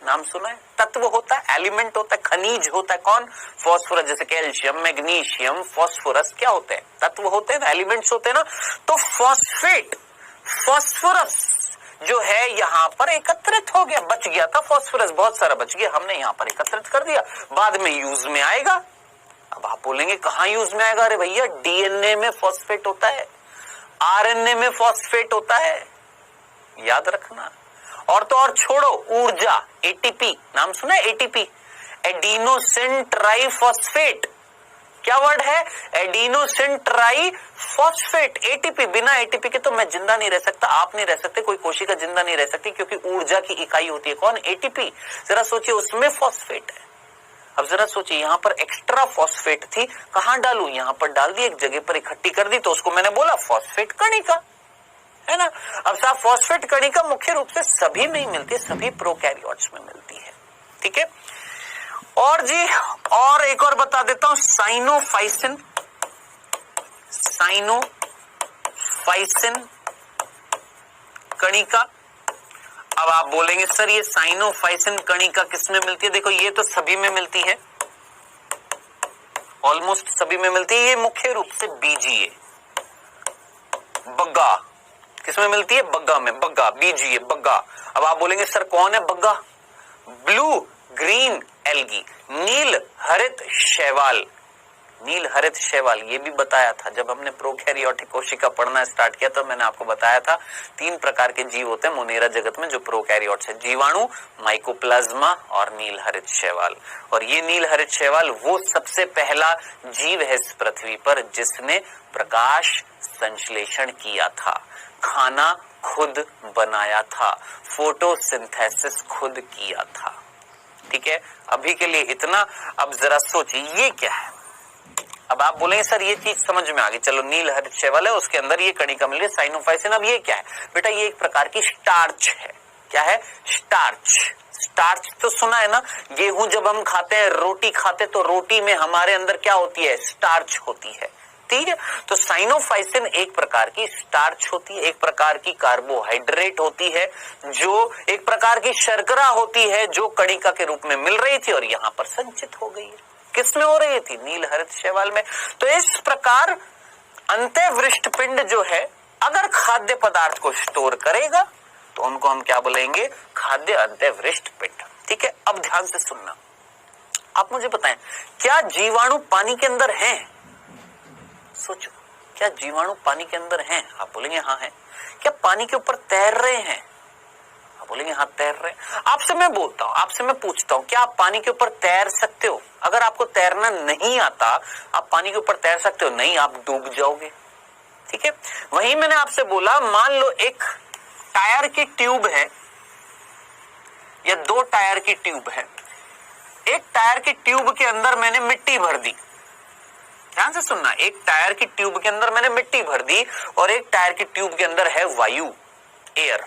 नाम सुना है, तत्व होता है, एलिमेंट होता है, खनिज होता है, कौन, फॉस्फोरस। जैसे कैल्शियम, मैग्नीशियम, फॉस्फोरस क्या होते हैं, तत्व होते हैं, एलिमेंट्स होते हैं ना। तो फॉस्फोरस जो है यहाँ पर एकत्रित हो गया, बच गया था फॉस्फोरस, बहुत सारा बच गया, हमने यहाँ पर एकत्रित कर दिया, बाद में यूज में आएगा। अब आप बोलेंगे कहाँ यूज में आएगा, अरे भैया डीएनए में फॉस्फेट होता है, आरएनए में फॉस्फेट होता है, याद रखना। और तो और छोड़ो, ऊर्जा, एटीपी नाम सुना है, एटीपी, एडिनोसिन ट्राइफॉस्फेट, क्या वर्ड है, एडिनोसिन ट्राइफॉस्फेट, एटीपी। बिना एटीपी के तो मैं जिंदा नहीं रह सकता, आप नहीं रह सकते, कोई कोशिका जिंदा नहीं रह सकती, क्योंकि ऊर्जा की इकाई होती है कौन, एटीपी। जरा सोचिए, उसमें फॉस्फेट है। अब जरा सोचिए, यहाँ पर एक्स्ट्रा फॉस्फेट थी, कहां डालू, यहाँ पर डाल दी, एक जगह पर इकट्ठी कर दी, तो उसको मैंने बोला फॉस्फेट कणिका, है ना। अब साहब, फॉस्फेट कणिका मुख्य रूप से सभी में ही मिलती है, सभी प्रोकैरियोट्स में मिलती है, ठीक है। और जी, और एक और बता देता हूं, साइनोफाइसिन कणिका। अब आप बोलेंगे सर ये साइनोफाइसिन कणिका किसमें मिलती है, देखो ये तो सभी में मिलती है, ऑलमोस्ट सभी में मिलती है, ये मुख्य रूप से बीजीए, बग्गा, किसमें मिलती है, बग्गा में, बग्गा, बीजीए, बग्गा। अब आप बोलेंगे सर कौन है बग्गा, ब्लू ग्रीन एल्गी, नील हरित शैवाल, नील हरित शैवाल, ये भी बताया था जब हमने प्रोकैरियोटिक कोशिका पढ़ना स्टार्ट किया, तो मैंने आपको बताया था 3 प्रकार के जीव होते हैं मोनेरा जगत में जो प्रोकैरियोट्स है, जीवाणु, माइकोप्लाज्मा और नील हरित शैवाल। और ये नील हरित शैवाल वो सबसे पहला जीव है इस पृथ्वी पर जिसने प्रकाश संश्लेषण किया था, खाना खुद बनाया था, फोटोसिंथेसिस खुद किया था, ठीक है। अभी के लिए इतना। अब जरा सोचिए ये क्या है, अब आप बोलेंगे सर ये चीज समझ में आ गई, चलो नील हरित शैवाल है, उसके अंदर ये कणिका मिल रही है साइनोफाइसिन। अब ये क्या है बेटा, ये एक प्रकार की स्टार्च है, क्या है, स्टार्च। स्टार्च तो सुना है ना, गेहूं जब हम खाते हैं, रोटी खाते, तो रोटी में हमारे अंदर क्या होती है, स्टार्च होती है, ठीक है। तो साइनोफाइसिन एक प्रकार की स्टार्च होती है, एक प्रकार की कार्बोहाइड्रेट होती है, जो एक प्रकार की शर्करा होती है, जो कणिका के रूप में मिल रही थी और यहां पर संचित हो गई है, किसमें हो रही थी, नील हरित शैवाल में। तो इस प्रकार अंत्यवृष्ट पिंड जो है, अगर खाद्य पदार्थ को स्टोर करेगा तो उनको हम क्या बोलेंगे, खाद्य अंत्यवृष्ट पिंड, ठीक है। अब ध्यान से सुनना, आप मुझे बताएं, क्या जीवाणु पानी के अंदर हैं? सोचो, क्या जीवाणु पानी के अंदर हैं? आप बोलेंगे हाँ है। क्या पानी के ऊपर तैर रहे हैं? आप बोलेंगे हाँ तैर रहे हैं। आपसे मैं बोलता हूं, आपसे मैं पूछता हूं, क्या आप पानी के ऊपर तैर सकते हो? अगर आपको तैरना नहीं आता, आप पानी के ऊपर तैर सकते हो? नहीं, आप डूब जाओगे। ठीक है, वही मैंने आपसे बोला, मान लो एक टायर की ट्यूब है या दो टायर की ट्यूब है। एक टायर की ट्यूब के अंदर मैंने मिट्टी भर दी। ध्यान से सुनना, एक टायर की ट्यूब के अंदर मैंने मिट्टी भर दी और एक टायर की ट्यूब के अंदर है वायु, एयर।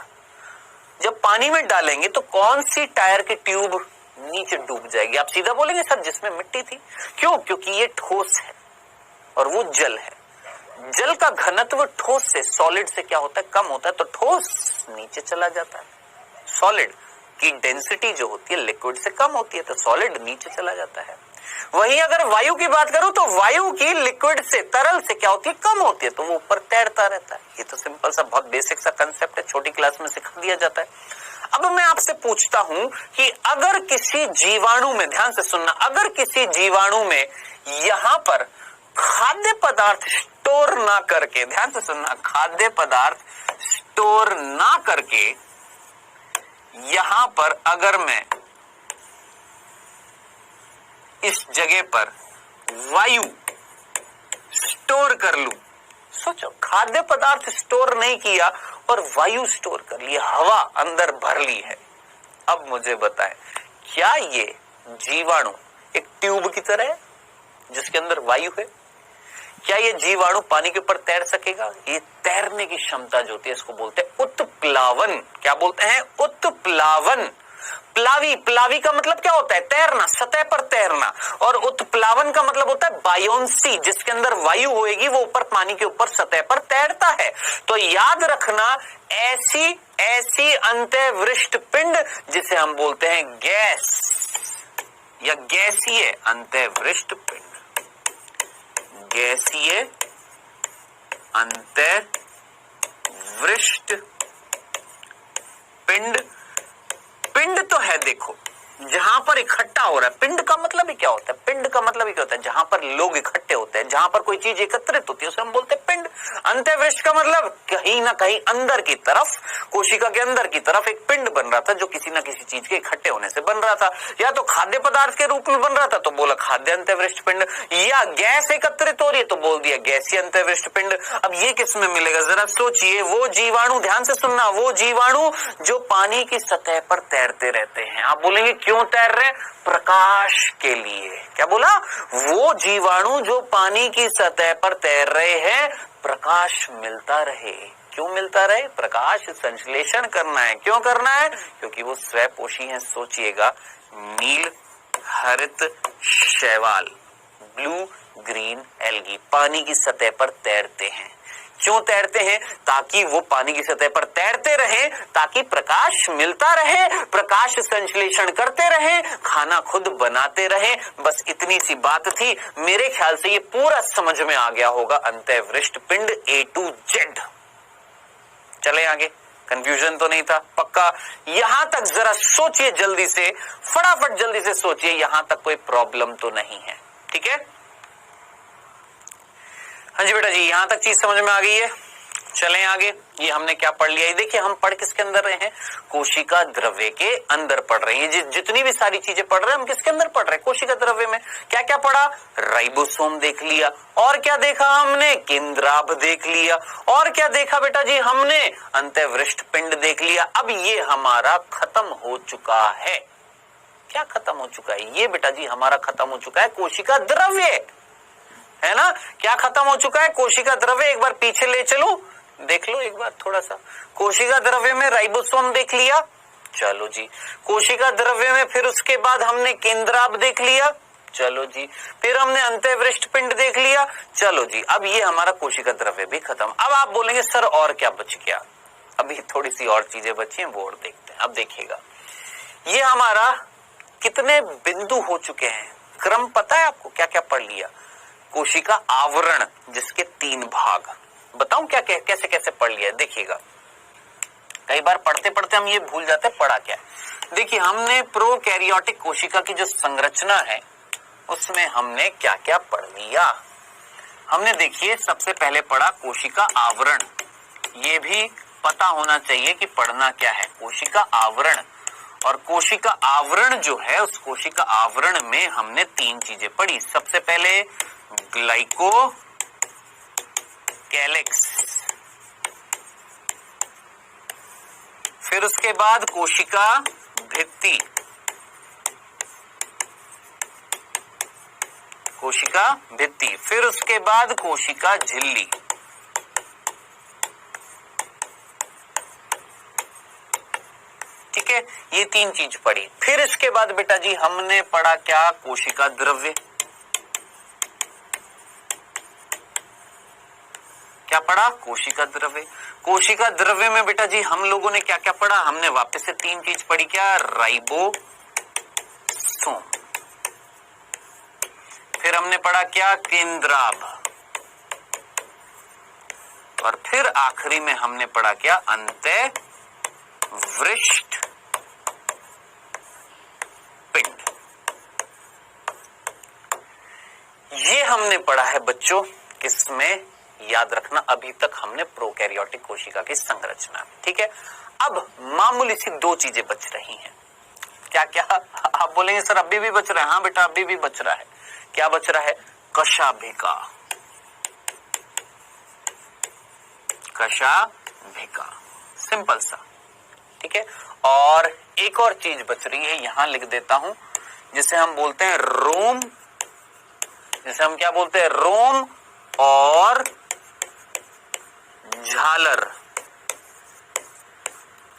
जब पानी में डालेंगे तो कौन सी टायर की ट्यूब नीचे डूब जाएगी? आप सीधा बोलेंगे सर जिसमें मिट्टी थी। क्यों? क्योंकि ये ठोस है और वो जल है। जल का घनत्व ठोस से, सॉलिड से क्या होता है? कम होता है, तो ठोस नीचे चला जाता है। सॉलिड की डेंसिटी जो होती है लिक्विड से कम होती है, तो सॉलिड नीचे चला जाता है। वहीं अगर वायु की बात करूं तो वायु की लिक्विड से, तरल से क्या होती है? कम होती है, तो वो ऊपर तैरता रहता है। ये तो सिंपल सा, बहुत बेसिक सा कंसेप्ट है, छोटी क्लास में सिखा दिया जाता है। अब मैं आपसे पूछता हूं कि अगर किसी जीवाणु में, ध्यान से सुनना, अगर किसी जीवाणु में यहां पर खाद्य पदार्थ स्टोर ना करके, ध्यान से सुनना, खाद्य पदार्थ स्टोर ना करके यहां पर अगर मैं इस जगह पर वायु स्टोर कर लूं, सोचो, खाद्य पदार्थ स्टोर नहीं किया और वायु स्टोर कर लिया, हवा अंदर भर ली है। अब मुझे बताएं, क्या ये जीवाणु एक ट्यूब की तरह है जिसके अंदर वायु है? क्या ये जीवाणु पानी के ऊपर तैर सकेगा? ये तैरने की क्षमता जो होती है इसको बोलते हैं उत्प्लावन। क्या बोलते हैं? उत्प्लावन। प्लावी, प्लावी का मतलब क्या होता है? तैरना, सतह पर तैरना। और उत्प्लावन का मतलब होता है बायोन्सी, जिसके अंदर वायु होएगी वो ऊपर पानी के ऊपर सतह पर तैरता है। तो याद रखना, ऐसी अंतःवृष्ट पिंड जिसे हम बोलते हैं गैस या गैसीय अंतःवृष्ट पिंड, गैसीय अंतःवृष्ट पिंड। पिंड तो है, देखो, जहां पर इकट्ठा हो रहा है। पिंड का मतलब ही क्या होता है? पिंड का मतलब ही क्या होता है? जहां पर लोग इकट्ठे होते हैं, जहां पर कोई चीज एकत्रित होती है, उसे हम बोलते हैं पिंड। अंतःवृष्ट का मतलब कहीं ना कहीं अंदर की तरफ, कोशिका के अंदर की तरफ एक पिंड बन रहा था जो किसी ना किसी चीज के इकट्ठे होने से बन रहा था। या तो खाद्य पदार्थ के रूप में बन रहा था तो बोला खाद्य अंतःवृष्ट पिंड, या गैस एकत्रित हो रही है तो बोल दिया गैसीय अंतःवृष्ट पिंड। अब ये किस में मिलेगा? जरा सोचिए। वो जीवाणु, ध्यान से सुनना, वो जीवाणु जो पानी की सतह पर तैरते रहते हैं। आप बोलेंगे क्यों तैर रहे? प्रकाश के लिए। क्या बोला? वो जीवाणु जो पानी की सतह पर तैर रहे हैं, प्रकाश मिलता रहे। क्यों मिलता रहे? प्रकाश संश्लेषण करना है। क्यों करना है? क्योंकि वो स्वपोषी हैं। सोचिएगा, नील हरित शैवाल, ब्लू ग्रीन एल्गी पानी की सतह पर तैरते हैं। क्यों तैरते हैं? ताकि वो पानी की सतह पर तैरते रहें, ताकि प्रकाश मिलता रहे, प्रकाश संश्लेषण करते रहें, खाना खुद बनाते रहें। बस इतनी सी बात थी। मेरे ख्याल से ये पूरा समझ में आ गया होगा अंतःवृष्ट पिंड A to Z। चले आगे, कंफ्यूजन तो नहीं था? पक्का? यहां तक जरा सोचिए जल्दी से, फटाफट जल्दी से सोचिए, यहां तक कोई प्रॉब्लम तो नहीं है? ठीक है, हाँ जी बेटा जी, यहां तक चीज समझ में आ गई है। चलें आगे। ये हमने क्या पढ़ लिया? ये देखिए, हम पढ़ किसके अंदर रहे हैं? कोशिका द्रव्य के अंदर पढ़ रहे हैं। जितनी भी सारी चीजें पढ़ रहे हैं हम किसके अंदर पढ़ रहे हैं? कोशिका द्रव्य में। क्या क्या पढ़ा? राइबोसोम देख लिया, और क्या देखा हमने? केंद्राभ देख लिया, और क्या देखा बेटा जी हमने? अंतःवृष्ट पिंड देख लिया। अब ये हमारा खत्म हो चुका है। क्या खत्म हो चुका है? ये बेटा जी हमारा खत्म हो चुका है कोशिका द्रव्य, है ना? क्या खत्म हो चुका है? कोशिका द्रव्य। एक बार पीछे ले चलो, देख लो एक बार थोड़ा सा। कोशिका द्रव्य में राइबोसोम देख लिया, चलो जी। कोशिका द्रव्य में फिर उसके बाद हमने केंद्राभ देख लिया, चलो जी। फिर हमने अंतःवृष्ट पिंड देख लिया, चलो जी। अब ये हमारा कोशिका द्रव्य भी खत्म। अब आप बोलेंगे सर और क्या बच गया? अभी थोड़ी सी और चीजें बची हैं, वो और देखते हैं। अब देखिएगा, ये हमारा कितने बिंदु हो चुके हैं? क्रम पता है आपको? क्या क्या पढ़ लिया? कोशिका आवरण, जिसके 3 भाग। बताऊं क्या कैसे कैसे पढ़ लिया? देखिएगा, कई बार पढ़ते पढ़ते हम ये भूल जाते हैं पढ़ा क्या। देखिए, हमने प्रोकैरियोटिक कोशिका की जो संरचना है उसमें हमने क्या क्या पढ़ लिया। हमने देखिए सबसे पहले पढ़ा कोशिका आवरण। ये भी पता होना चाहिए कि पढ़ना क्या है, कोशिका आवरण। और कोशिका आवरण जो है, उस कोशिका आवरण में हमने 3 चीजें पढ़ी। सबसे पहले ग्लाइको कैलेक्स, फिर उसके बाद कोशिका भित्ति, कोशिका भित्ति, फिर उसके बाद कोशिका झिल्ली। ठीक है, ये 3 चीज पढ़ी। फिर इसके बाद बेटा जी हमने पढ़ा क्या, कोशिका द्रव्य। क्या पढ़ा, कोशिका द्रव्य। कोशिका द्रव्य में बेटा जी हम लोगों ने क्या क्या पढ़ा, हमने वापस से 3 चीज पढ़ी। क्या, राइबोसोम, फिर हमने पढ़ा क्या, केंद्राभ, और फिर आखिरी में हमने पढ़ा क्या, अंतःवृष्ट पिंड। ये हमने पढ़ा है बच्चों, किसमें, याद रखना अभी तक हमने प्रोकैरियोटिक कोशिका की संरचना। ठीक है, अब मामूली सी 2 चीजें बच रही हैं। क्या क्या, आप बोलेंगे सर अभी भी बच रहा है। हाँ बेटा अभी भी बच रहा है। क्या बच रहा है, कशाभिका, कशाभिका, सिंपल सा। ठीक है, और एक और चीज बच रही है, यहां लिख देता हूं, जिसे हम बोलते हैं रोम, जिसे हम क्या बोलते हैं, रोम और झालर।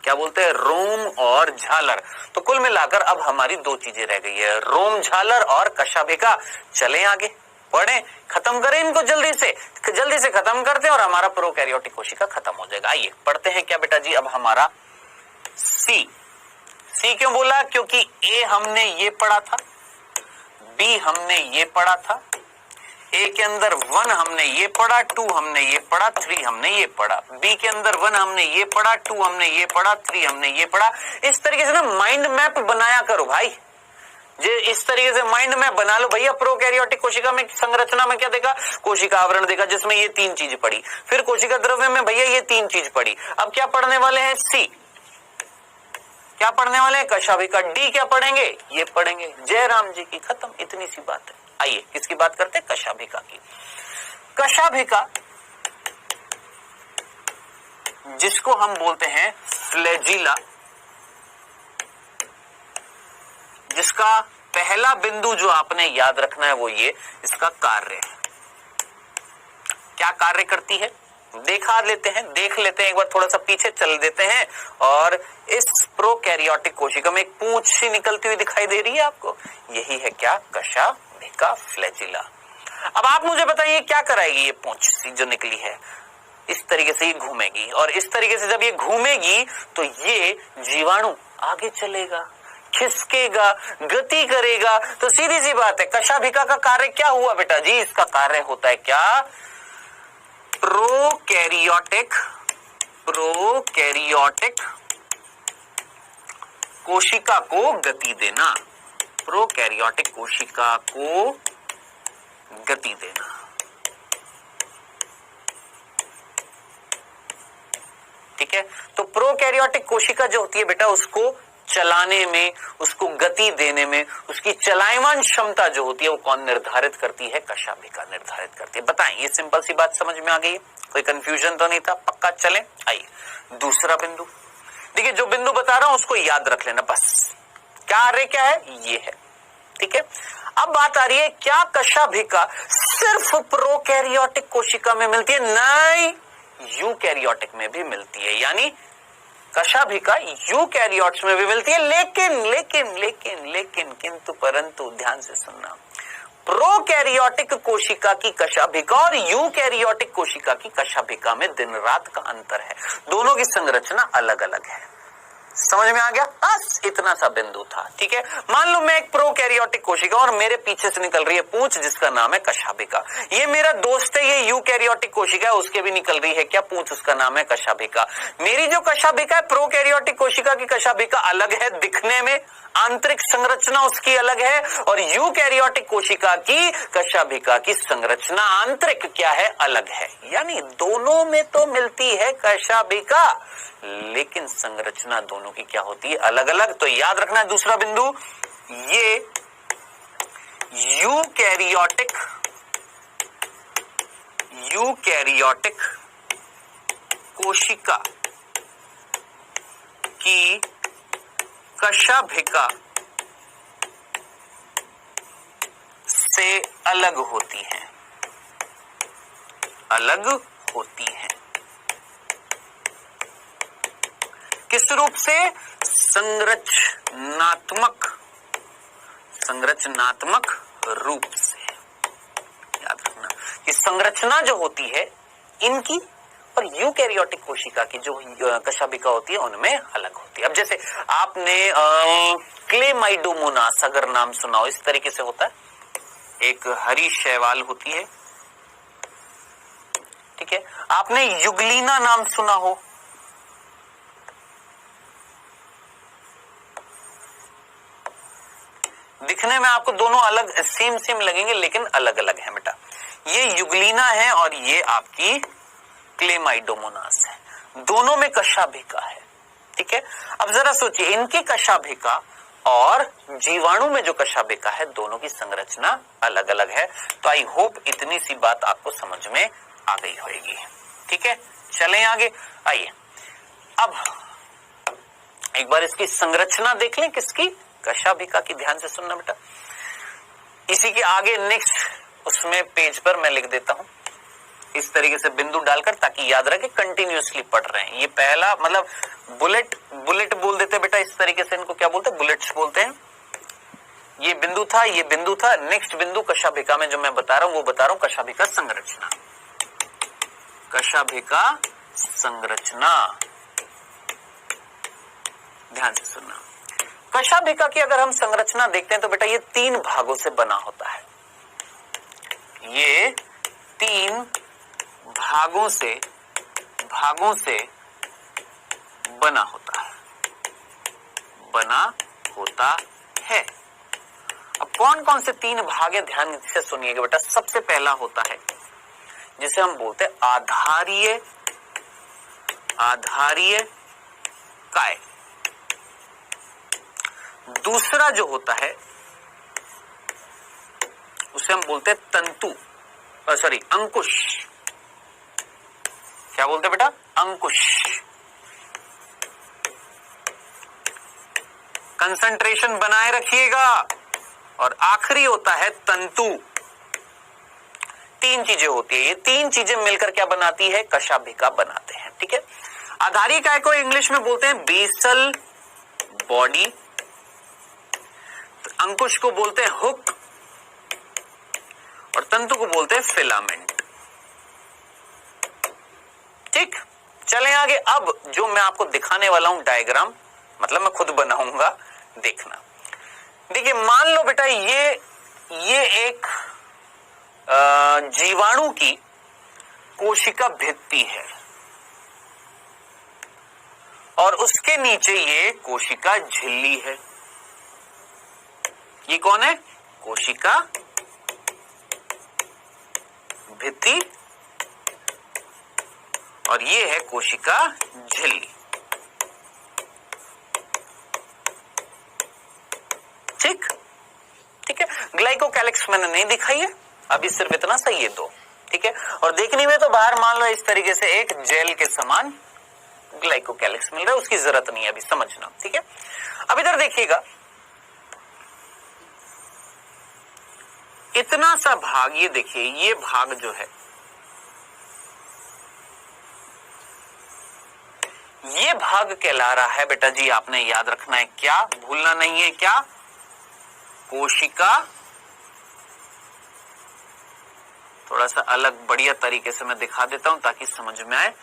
क्या बोलते हैं, रोम और झालर। तो कुल मिलाकर अब हमारी 2 चीजें रह गई है, रोम, झालर और कशाभिका। चलें आगे पढ़ें, खत्म करें इनको जल्दी से खत्म करते हैं और हमारा प्रोकैरियोटिक कोशिका खत्म हो जाएगा। आइए पढ़ते हैं क्या बेटा जी, अब हमारा सी क्यों बोला, क्योंकि ए हमने ये पढ़ा था, बी हमने ये पढ़ा था, ए के अंदर 1 हमने ये पढ़ा, 2 हमने ये पढ़ा, 3 हमने ये पढ़ा, बी के अंदर 1 हमने ये पढ़ा, 2 हमने ये पढ़ा, 3 हमने ये पढ़ा। इस तरीके से ना माइंड मैप बनाया करो भाई, जे इस तरीके से माइंड मैप बना लो भैया। प्रोकैरियोटिक कोशिका में संरचना में क्या देखा, कोशिका आवरण देखा जिसमें ये 3 चीज पढ़ी, फिर कोशिका द्रव्य में भैया ये 3 चीज पढ़ी। अब क्या पढ़ने वाले हैं, सी क्या पढ़ने वाले हैं, कशाभिका। डी क्या पढ़ेंगे, ये पढ़ेंगे, जय राम जी की, खत्म, इतनी सी बात है। आइए किसकी बात करते हैं, कशाभिका की। कशाभिका जिसको हम बोलते हैं फ्लैजिला, जिसका पहला बिंदु जो आपने याद रखना है वो ये, इसका कार्य है। क्या कार्य करती है, देख लेते हैं एक बार, थोड़ा सा पीछे चल देते हैं। और इस प्रोकैरियोटिक कोशिका में एक पूंछ सी निकलती हुई दिखाई दे रही है आपको, यही है क्या, कशाभिका फ्लैजिला। अब आप मुझे बताइए क्या कराएगी ये पूंछ सी जो निकली है, इस तरीके से ये घूमेगी, और इस तरीके से जब ये घूमेगी तो ये जीवाणु आगे चलेगा, खिसकेगा, गति करेगा। तो सीधी सी बात है, कशाभिका का कार्य क्या हुआ बेटा जी, इसका कार्य होता है क्या, प्रोकैरियोटिक कोशिका को गति देना, प्रोकैरियोटिक कोशिका को गति देना। ठीक है, तो प्रोकैरियोटिक कोशिका जो होती है बेटा, उसको चलाने में, उसको गति देने में, उसकी चलायमान क्षमता जो होती है वो कौन निर्धारित करती है, कशाभिका निर्धारित करती है। बताएं, ये सिंपल सी बात समझ में आ गई है, कोई कंफ्यूजन तो नहीं था, पक्का चलें। आइए दूसरा बिंदु, देखिए जो बिंदु बता रहा हूं उसको याद रख लेना बस। कार्य क्या है, ये है। ठीक है, अब बात आ रही है, क्या कशाभिका सिर्फ प्रोकैरियोटिक कोशिका में मिलती है, नहीं, यूकैरियोटिक में भी मिलती है। यानी कशाभिका यूकैरियोट्स में भी मिलती है, लेकिन किंतु परंतु, ध्यान से सुनना, प्रोकैरियोटिक कोशिका की कशाभिका और यूकैरियोटिक कोशिका की कशाभिका में दिन रात का अंतर है, दोनों की संरचना अलग अलग है। समझ में आ गया? बस इतना सा बिंदु था। ठीक है, मान लो मैं एक प्रोकैरियोटिक कोशिका और मेरे पीछे से निकल रही है पूंछ जिसका नाम है कशाभिका। ये मेरा दोस्त है, ये यूकैरियोटिक कोशिका है, उसके भी निकल रही है क्या पूंछ, उसका नाम है कशाभिका। मेरी जो कशाभिका है प्रोकैरियोटिक कोशिका की कशाभिका अलग है दिखने में, आंतरिक संरचना उसकी अलग है, और यूकैरियोटिक कोशिका की कशाभिका की संरचना आंतरिक क्या है, अलग है। यानी दोनों में तो मिलती है कशाभिका, लेकिन संरचना दोनों की क्या होती है, अलग अलग। तो याद रखना दूसरा बिंदु, ये यूकैरियोटिक कोशिका की कशाभिका से अलग होती है, अलग होती है। किस रूप से? संरचनात्मक रूप से। याद रखना कि संरचना जो होती है इनकी और यूकैरियोटिक कोशिका की जो कशाभिका होती है उनमें अलग होती है। अब जैसे आपने क्लेमाइडोमोनास अगर नाम सुना हो, इस तरीके से होता है, एक हरी शैवाल होती है। ठीक है, आपने युगलीना नाम सुना हो, दिखने में आपको दोनों अलग सेम लगेंगे लेकिन अलग अलग है बेटा। ये युगलीना है और ये आपकी क्लेमाइडोमोनास है, दोनों में कशाभिका है। ठीक है, अब जरा सोचिए इनकी कशाभिका और जीवाणु में जो कशाभिका है दोनों की संरचना अलग अलग है। तो आई होप इतनी सी बात आपको समझ में आ गई होगी। ठीक है, चलें आगे। आइए अब एक बार इसकी संरचना देख लें, किसकी, कशाभिका की। ध्यान से सुनना बेटा, इसी के आगे नेक्स्ट उसमें पेज पर मैं लिख देता हूं इस तरीके से बिंदु डालकर, ताकि याद रहे कंटिन्यूअसली पढ़ रहे हैं। ये पहला मतलब बुलेट बोल देते बेटा, इस तरीके से इनको क्या बोलते हैं, बुलेट्स बोलते हैं। ये बिंदु था, ये बिंदु था, नेक्स्ट बिंदु कशाभिका में जो मैं बता रहा हूं वो बता रहा हूं कशाभिका संरचना। कशाभिका संरचना, ध्यान से सुनना। कशाभिका की अगर हम संरचना देखते हैं तो बेटा ये 3 भागों से बना होता है। ये 3 भागों से बना होता है। अब कौन कौन से 3 भाग है ध्यान से सुनिएगा बेटा। सबसे पहला होता है जिसे हम बोलते हैं आधारीय काय। दूसरा जो होता है उसे हम बोलते हैं अंकुश। क्या बोलते हैं बेटा, अंकुश। कंसंट्रेशन बनाए रखिएगा। और आखिरी होता है तंतु। 3 चीजें होती है, ये 3 चीजें मिलकर क्या बनाती है, कशाभिका बनाते हैं। ठीक है, आधारीय काय को इंग्लिश में बोलते हैं बेसल बॉडी, अंकुश को बोलते हैं हुक, और तंतु को बोलते हैं फिलामेंट। ठीक, चलें आगे। अब जो मैं आपको दिखाने वाला हूं डायग्राम, मतलब मैं खुद बनाऊंगा, देखना। देखिए मान लो बेटा ये एक जीवाणु की कोशिका भित्ति है और उसके नीचे ये कोशिका झिल्ली है। ये कौन है, कोशिका भित्ति, और ये है कोशिका झिल्ली। ठीक है, ग्लाइकोकैलिक्स मैंने नहीं दिखाई है अभी, सिर्फ इतना सा ये 2। ठीक है, और देखने में तो बाहर मान लो इस तरीके से एक जेल के समान ग्लाइकोकैलिक्स मिल रहा है, उसकी जरूरत नहीं है अभी, समझना। ठीक है, अब इधर देखिएगा, इतना सा भाग, ये देखिए ये भाग जो है, ये भाग कहला रहा है बेटा जी, आपने याद रखना है, क्या भूलना नहीं है, क्या, कोशिका। थोड़ा सा अलग बढ़िया तरीके से मैं दिखा देता हूं ताकि समझ में आए।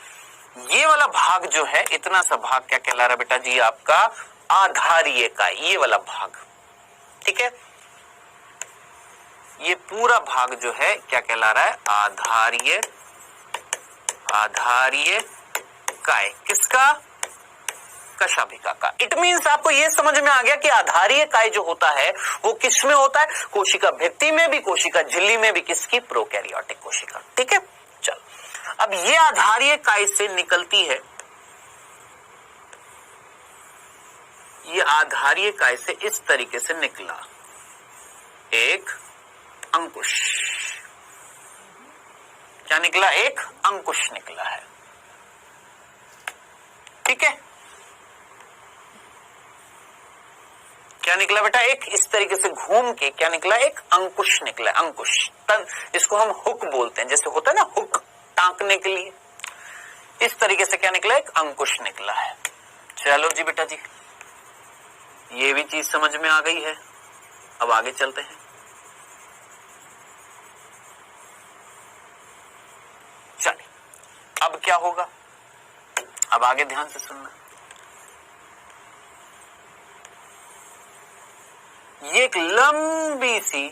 ये वाला भाग जो है, इतना सा भाग क्या कहला रहा है बेटा जी? आपका आधारीय काय, ये वाला भाग। ठीक है, ये पूरा भाग जो है क्या कहला रहा है? आधारीय, आधारीय काय। किसका? कशाभिका का। इट मीन्स आपको ये समझ में आ गया कि आधारीय काय जो होता है वो किस में होता है? कोशिका भित्ति में भी, कोशिका झिल्ली में भी। किसकी? प्रोकैरियोटिक कोशिका। ठीक है, चल अब ये आधारीय काय से निकलती है, ये आधारीय काय से इस तरीके से निकला एक अंकुश। क्या निकला? एक अंकुश निकला है। ठीक है, क्या निकला बेटा? एक इस तरीके से घूम के क्या निकला? एक अंकुश निकला। अंकुश तन, इसको हम हुक बोलते हैं, जैसे होता है ना हुक टांकने के लिए। इस तरीके से क्या निकला? एक अंकुश निकला है। चलो जी बेटा जी, ये भी चीज समझ में आ गई है। अब आगे चलते हैं। चलिए, अब क्या होगा? अब आगे ध्यान से सुनना। ये एक लंबी सी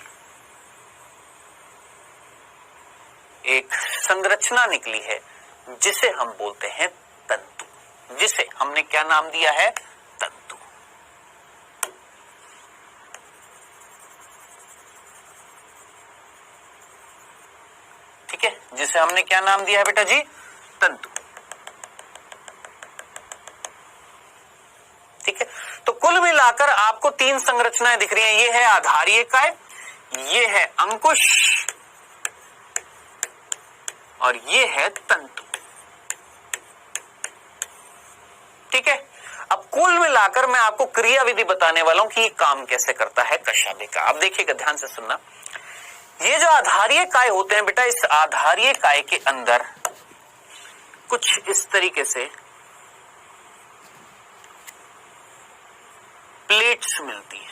एक संरचना निकली है जिसे हम बोलते हैं तंतु, जिसे हमने क्या नाम दिया है? तंतु। ठीक है, जिसे हमने क्या नाम दिया है बेटा जी? तंतु। ठीक है, तो कुल मिलाकर आपको तीन संरचनाएं दिख रही हैं। ये है आधारीय काय, ये है अंकुश और ये है तंतु। ठीक है, अब कुल मिलाकर मैं आपको क्रियाविधि बताने वाला हूं कि ये काम कैसे करता है कशाभिका। अब देखिएगा, ध्यान से सुनना। ये जो आधारीय काय होते हैं बेटा, इस आधारीय काय के अंदर कुछ इस तरीके से प्लेट्स मिलती हैं।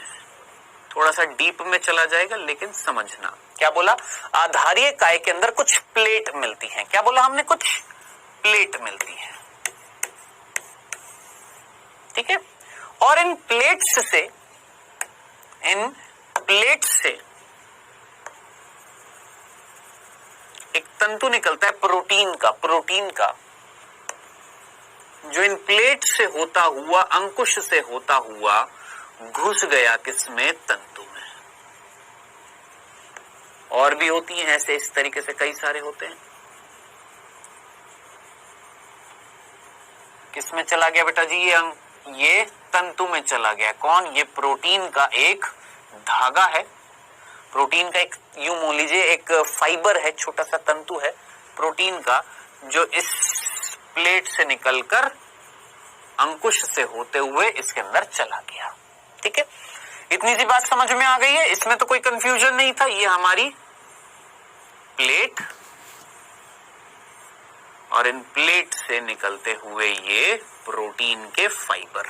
थोड़ा सा डीप में चला जाएगा लेकिन समझना। क्या बोला? आधारीय काय के अंदर कुछ प्लेट मिलती हैं। क्या बोला हमने? कुछ प्लेट मिलती हैं। ठीक है, और इन प्लेट्स से एक तंतु निकलता है प्रोटीन का, जो इन प्लेट से होता हुआ, अंकुश से होता हुआ घुस गया किसमें? तंतु में। और भी होती हैं ऐसे, इस तरीके से कई सारे होते हैं। किसमें चला गया बेटा जी? ये तंतु में चला गया। कौन? ये प्रोटीन का एक धागा है, प्रोटीन का एक, यूं मान लीजिए एक फाइबर है, छोटा सा तंतु है प्रोटीन का, जो इस प्लेट से निकलकर अंकुश से होते हुए इसके अंदर चला गया। ठीक है, इतनी सी बात समझ में आ गई है, इसमें तो कोई कंफ्यूजन नहीं था। ये हमारी प्लेट और इन प्लेट से निकलते हुए ये प्रोटीन के फाइबर।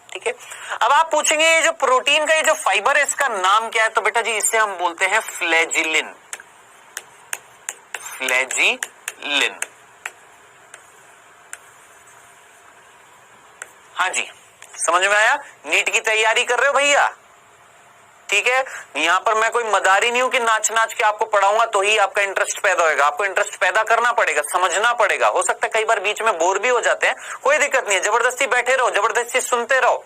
ठीक है, अब आप पूछेंगे ये जो प्रोटीन का ये जो फाइबर है इसका नाम क्या है? तो बेटा जी इसे हम बोलते हैं फ्लैजिलिन। फ्लैजिलिन। हाँ जी, समझ में आया? नीट की तैयारी कर रहे हो भैया? ठीक है, यहां पर मैं कोई मदारी नहीं हूं कि नाच नाच के आपको पढ़ाऊंगा तो ही आपका इंटरेस्ट पैदा होगा। आपको इंटरेस्ट पैदा करना पड़ेगा, समझना पड़ेगा। हो सकता है कई बार बीच में बोर भी हो जाते हैं, कोई दिक्कत नहीं है, जबरदस्ती बैठे रहो, जबरदस्ती सुनते रहो।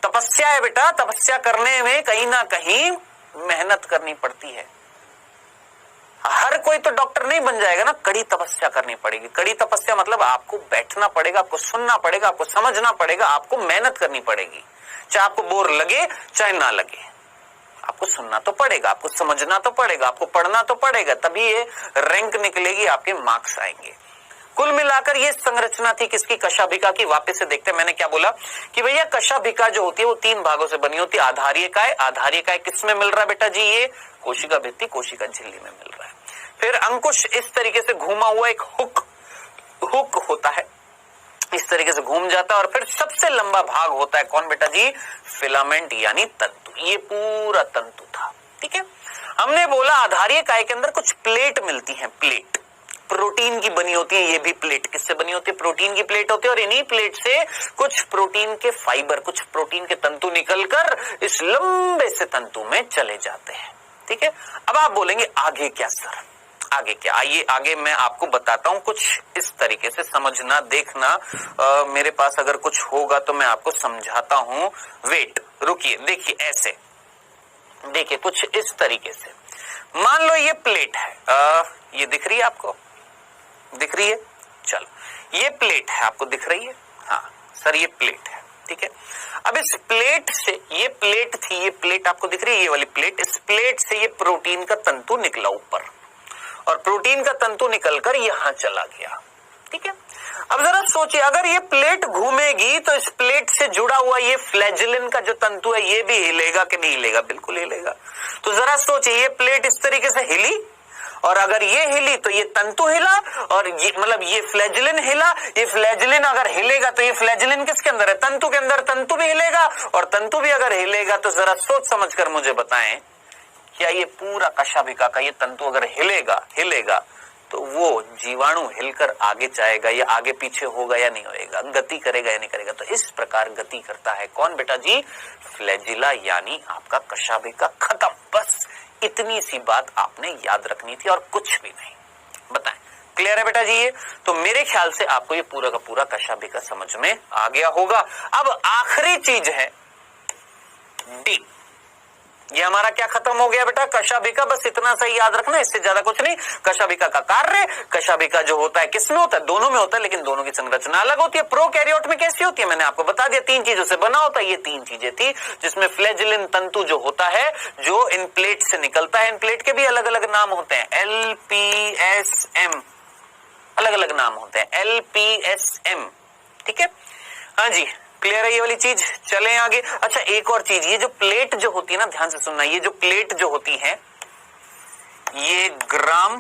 तपस्या है बेटा, तपस्या करने में कहीं ना कहीं मेहनत करनी पड़ती है। हर कोई तो डॉक्टर नहीं बन जाएगा ना, कड़ी तपस्या करनी पड़ेगी। कड़ी तपस्या मतलब आपको बैठना पड़ेगा, आपको सुनना पड़ेगा, आपको समझना पड़ेगा, आपको मेहनत करनी पड़ेगी। चाहे आपको बोर लगे चाहे ना लगे, आपको सुनना तो पड़ेगा, आपको समझना तो पड़ेगा, आपको पढ़ना तो पड़ेगा, तभी ये रैंक निकलेगी, आपके मार्क्स आएंगे। कुल मिलाकर ये संरचना थी किसकी? कशाभिका की। वापस से देखते हैं, मैंने क्या बोला कि भैया कशाभिका जो होती है वो तीन भागों से बनी होती है। आधारीय काय, आधारीय काय किसमें मिल रहा है बेटा जी? ये कोशिका भित्ति, कोशिका झिल्ली में मिल रहा है। फिर अंकुश इस तरीके से घूमा हुआ एक हुक होता है, इस तरीके से घूम जाता है। और फिर सबसे लंबा भाग होता है कौन बेटा जी? फिलामेंट यानी तंतु। ये पूरा तंतु था। ठीक है, हमने बोला आधारीय काय के अंदर कुछ प्लेट मिलती हैं, प्लेट। प्रोटीन की बनी होती है, ये भी प्लेट किससे बनी होती है? प्रोटीन की प्लेट होती है। और इन्हीं प्लेट से कुछ प्रोटीन के फाइबर, कुछ प्रोटीन के तंतु निकलकर इस लंबे से तंतु में चले जाते हैं। ठीक है, अब आप बोलेंगे आगे क्या सर, आगे क्या? आइए आगे मैं आपको बताता हूं कुछ इस तरीके से, समझना, देखना। मेरे पास अगर कुछ होगा तो मैं आपको समझाता हूं। वेट, रुकिए, देखिए ऐसे, देखिए कुछ इस तरीके से। मान लो ये प्लेट है, ये दिख रही है आपको? दिख रही है? चलो ये प्लेट है, आपको दिख रही है? हाँ सर ये प्लेट है, ठीक है। अब इस प्लेट से, ये प्लेट थी, ये प्लेट आपको दिख रही है, ये वाली प्लेट, इस प्लेट से ये प्रोटीन का तंतु निकला ऊपर, और प्रोटीन का तंतु निकलकर यहां चला गया। ठीक है, अब जरा सोचिए, अगर ये प्लेट घूमेगी तो इस प्लेट से जुड़ा हुआ ये फ्लैजेलिन का जो तंतु है ये भी हिलेगा कि नहीं हिलेगा? बिल्कुल हिलेगा। तो जरा सोचिए, ये प्लेट इस तरीके से हिली, और अगर ये हिली तो ये तंतु हिला, और ये मतलब ये फ्लैजेलिन हिला। ये फ्लैजेलिन अगर हिलेगा तो ये फ्लैजेलिन किसके अंदर है? तंतु के अंदर। तंतु भी हिलेगा, और तंतु भी अगर हिलेगा तो जरा सोच समझकर मुझे बताएं, क्या ये पूरा कशाभिका का ये तंतु अगर हिलेगा तो वो जीवाणु हिलकर आगे जाएगा या आगे पीछे होगा या नहीं होएगा? गति करेगा या नहीं करेगा? तो इस प्रकार गति करता है कौन बेटा जी? फ्लैजिला, यानी आपका कशाभिका खत्म। बस इतनी सी बात आपने याद रखनी थी और कुछ भी नहीं। बताएं, क्लियर है बेटा जी? ये तो मेरे ख्याल से आपको ये पूरा का पूरा कशाभिका समझ में आ गया होगा। अब आखिरी चीज है डी। ये हमारा क्या खत्म हो गया बेटा? कशाभिका। बस इतना सा याद रखना, इससे ज्यादा कुछ नहीं। कशाभिका का कार्य, कशाभिका जो होता है किसमें होता है? दोनों में होता है, लेकिन दोनों की संरचना अलग होती है। प्रोकैरियोट में कैसी होती है? मैंने आपको बता दिया, 3 चीजों से बना होता है। ये 3 चीजें थी, जिसमें फ्लैजेलिन तंतु जो होता है, जो इन प्लेट से निकलता है। इन प्लेट के भी अलग अलग नाम होते हैं, LPSM, अलग अलग नाम होते हैं, LPSM। ठीक है, हाँ जी, क्लियर है ये वाली चीज? चलें आगे। अच्छा, एक और चीज, ये जो प्लेट जो होती है ना, ध्यान से सुनना, ये जो प्लेट जो होती है, ये ग्राम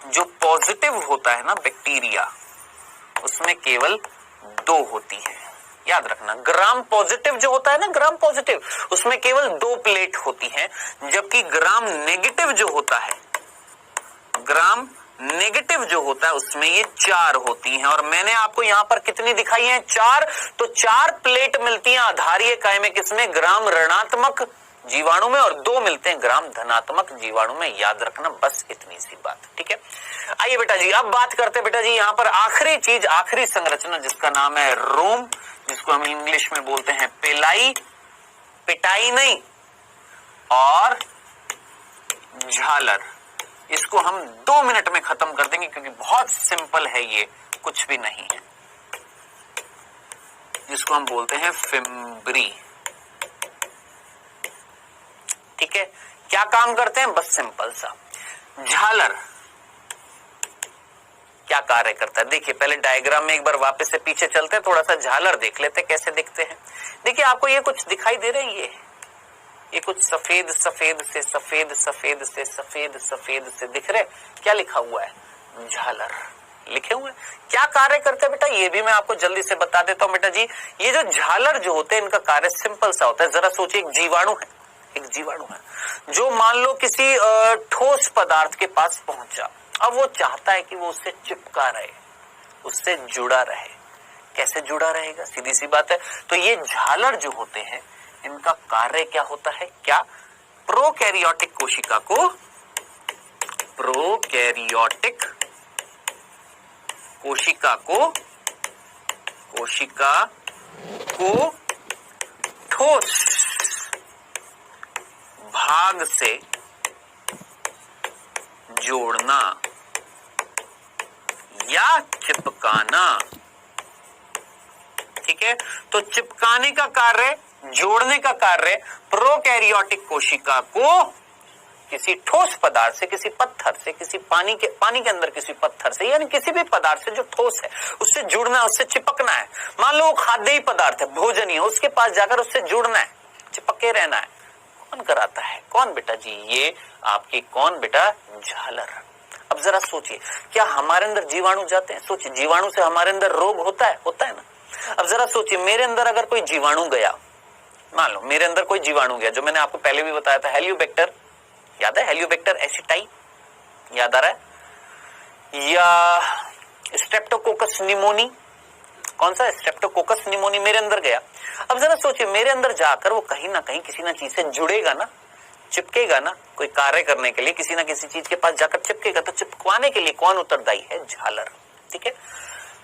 जो पॉजिटिव होता है ना बैक्टीरिया, उसमें केवल 2 होती है। याद रखना, ग्राम पॉजिटिव जो होता है ना, ग्राम पॉजिटिव, उसमें केवल 2 प्लेट होती हैं, जबकि ग्राम नेगेटिव जो होता है, ग्राम नेगेटिव जो होता है, उसमें ये 4 होती हैं। और मैंने आपको यहां पर कितनी दिखाई हैं? 4। तो 4 प्लेट मिलती हैं आधारीय काय में, किसमें? ग्राम ऋणात्मक जीवाणु में, और 2 मिलते हैं ग्राम धनात्मक जीवाणु में। याद रखना, बस इतनी सी बात। ठीक है, आइए बेटा जी, अब बात करते हैं बेटा जी यहां पर आखिरी चीज, आखिरी संरचना, जिसका नाम है रोम, जिसको हम इंग्लिश में बोलते हैं पेलाई, पिटाई नहीं, और झालर। इसको हम 2 मिनट में खत्म कर देंगे, क्योंकि बहुत सिंपल है, ये कुछ भी नहीं है। जिसको हम बोलते हैं फिम्बरी। ठीक है, क्या काम करते हैं? बस सिंपल सा। झालर क्या कार्य करता है? देखिए, पहले डायग्राम में एक बार वापस से पीछे चलते हैं, थोड़ा सा झालर देख लेते हैं कैसे दिखते हैं। देखिए, आपको ये कुछ दिखाई दे रहे हैं, ये कुछ सफेद सफेद से सफेद सफेद से सफेद सफेद से दिख रहे, क्या लिखा हुआ है? झालर लिखे हुए। क्या कार्य करते हैं बेटा? ये भी मैं आपको जल्दी से बता देता हूं बेटा जी। ये जो झालर जो होते हैं, इनका कार्य सिंपल सा होता है। जरा सोचिए, एक जीवाणु है, एक जीवाणु है जो मान लो किसी ठोस पदार्थ के पास पहुंचा। अब वो चाहता है कि वो उससे चिपका रहे, उससे जुड़ा रहे। कैसे जुड़ा रहेगा? सीधी सी बात है। तो ये झालर जो होते हैं, इनका कार्य क्या होता है? क्या? प्रोकैरियोटिक कोशिका को, प्रोकैरियोटिक कोशिका को ठोस भाग से जोड़ना या चिपकाना। ठीक है, तो चिपकाने का कार्य, जोड़ने का कार्य, प्रोकैरियोटिक कोशिका को किसी ठोस पदार्थ से, किसी पत्थर से, किसी पानी के अंदर किसी पत्थर से, यानी किसी भी पदार्थ से जो ठोस है, उससे जुड़ना है, उससे चिपकना है। मान लो वो खाद्य पदार्थ है, भोजन ही है, उसके पास जाकर उससे जुड़ना है, चिपके रहना है। कौन कराता है? कौन बेटा जी? ये आपकी कौन बेटा? झालर। अब जरा सोचिए, क्या हमारे अंदर जीवाणु जाते हैं? सोचिए, जीवाणु से हमारे अंदर रोग होता है ना। अब जरा सोचिए, मेरे अंदर अगर कोई जीवाणु गया, मान लो मेरे अंदर कोई जीवाणु गया, जो मैंने आपको पहले भी बताया था, हेलियोबैक्टर, याद है? हेलियोबैक्टर एसिटाई, याद आ रहा है? या स्ट्रेप्टोकोकस निमोनी? कौन सा? स्ट्रेप्टोकोकस निमोनी मेरे अंदर गया। अब जरा सोचिए, मेरे अंदर जाकर वो कहीं ना कहीं किसी ना चीज से जुड़ेगा ना, चिपकेगा ना, कोई कार्य करने के लिए किसी ना किसी चीज के पास जाकर चिपकेगा, तो चिपकवाने के लिए कौन उत्तरदायी है? झालर। ठीक है,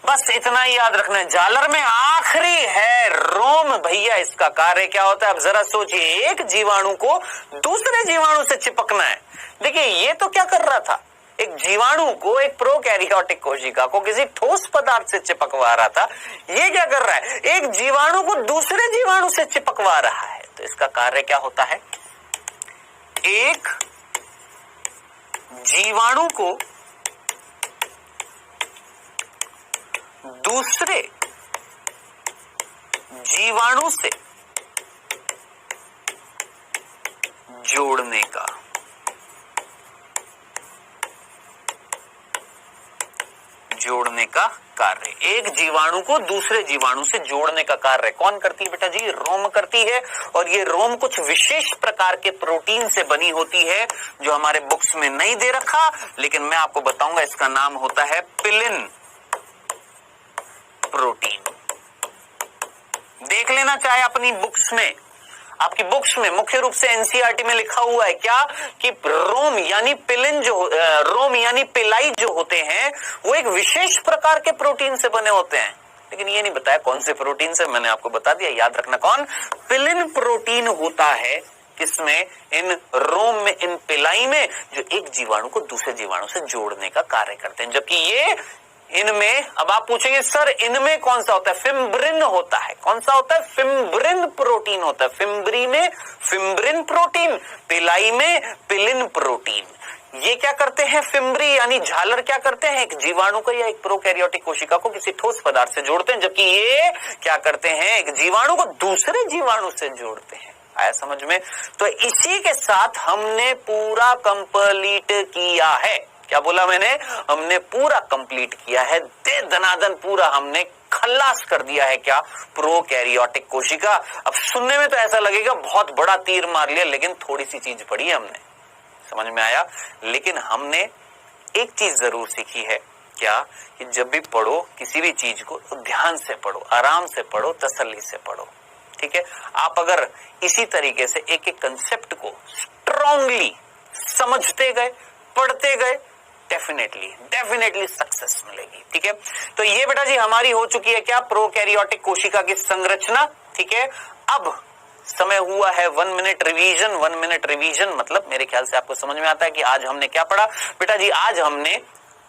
बस इतना ही याद रखना है। झालर में आखिरी है रोम भैया, इसका कार्य क्या होता है? अब जरा सोचिए, एक जीवाणु को दूसरे जीवाणु से चिपकना है। देखिए ये तो क्या कर रहा था, एक जीवाणु को, एक प्रोकैरियोटिक कोशिका को किसी ठोस पदार्थ से चिपकवा रहा था। ये क्या कर रहा है? एक जीवाणु को दूसरे जीवाणु से चिपकवा रहा है। तो इसका कार्य क्या होता है? एक जीवाणु को दूसरे जीवाणु से जोड़ने का कार्य। एक जीवाणु को दूसरे जीवाणु से जोड़ने का कार्य कौन करती है बेटा जी? रोम करती है। और ये रोम कुछ विशेष प्रकार के प्रोटीन से बनी होती है जो हमारे बुक्स में नहीं दे रखा, लेकिन मैं आपको बताऊंगा। इसका नाम होता है पिलिन प्रोटीन। देख लेना चाहे अपनी बुक्स में, आपकी बुक्स में मुख्य रूप से एनसीईआरटी में लिखा हुआ है क्या कि रोम यानी पिलिन रोम यानी पिलाई जो होते हैं वो एक विशेष प्रकार के प्रोटीन से बने होते हैं, लेकिन ये नहीं बताया कौन से प्रोटीन से। मैंने आपको बता दिया, याद रखना कौन? पिलिन प्रोटीन होता है। किसमें? इन रोम में, इन पिलाई में, जो एक जीवाणु को दूसरे जीवाणु से जोड़ने का कार्य करते हैं। जबकि ये इनमें, अब आप पूछेंगे सर इनमें कौन सा होता है? फिम्ब्रिन होता है। कौन सा होता है? फिम्ब्रिन प्रोटीन होता है। फिम्ब्री में फिम्ब्रिन प्रोटीन, पिलाई में पिलिन प्रोटीन। ये क्या करते हैं? फिम्ब्री यानी झालर क्या करते हैं? एक जीवाणु को या एक प्रोकैरियोटिक कोशिका को किसी ठोस पदार्थ से जोड़ते हैं, जबकि ये क्या करते हैं? एक जीवाणु को दूसरे जीवाणु से जोड़ते हैं। आया समझ में? तो इसी के साथ हमने पूरा कंप्लीट किया है। क्या बोला मैंने? हमने पूरा कंप्लीट किया है, दे दनादन पूरा हमने खल्लास कर दिया है। क्या? प्रोकैरियोटिक कोशिका। अब सुनने में तो ऐसा लगेगा बहुत बड़ा तीर मार लिया, लेकिन थोड़ी सी चीज पढ़ी है हमने, समझ में आया? लेकिन हमने एक चीज जरूर सीखी है, क्या? कि जब भी पढ़ो किसी भी चीज को तो ध्यान से पढ़ो, आराम से पढ़ो, तसल्ली से पढ़ो। ठीक है, आप अगर इसी तरीके से एक एक कंसेप्ट को स्ट्रांगली समझते गए, पढ़ते गए, डेफिनेटली सक्सेस मिलेगी। ठीक है, तो ये बेटा जी हमारी हो चुकी है क्या? प्रोकैरियोटिक कोशिका की संरचना। ठीक है, अब समय हुआ है 1 मिनट रिवीजन। 1 मिनट रिवीजन मतलब मेरे ख्याल से आपको समझ में आता है कि आज हमने क्या पढ़ा। बेटा जी आज हमने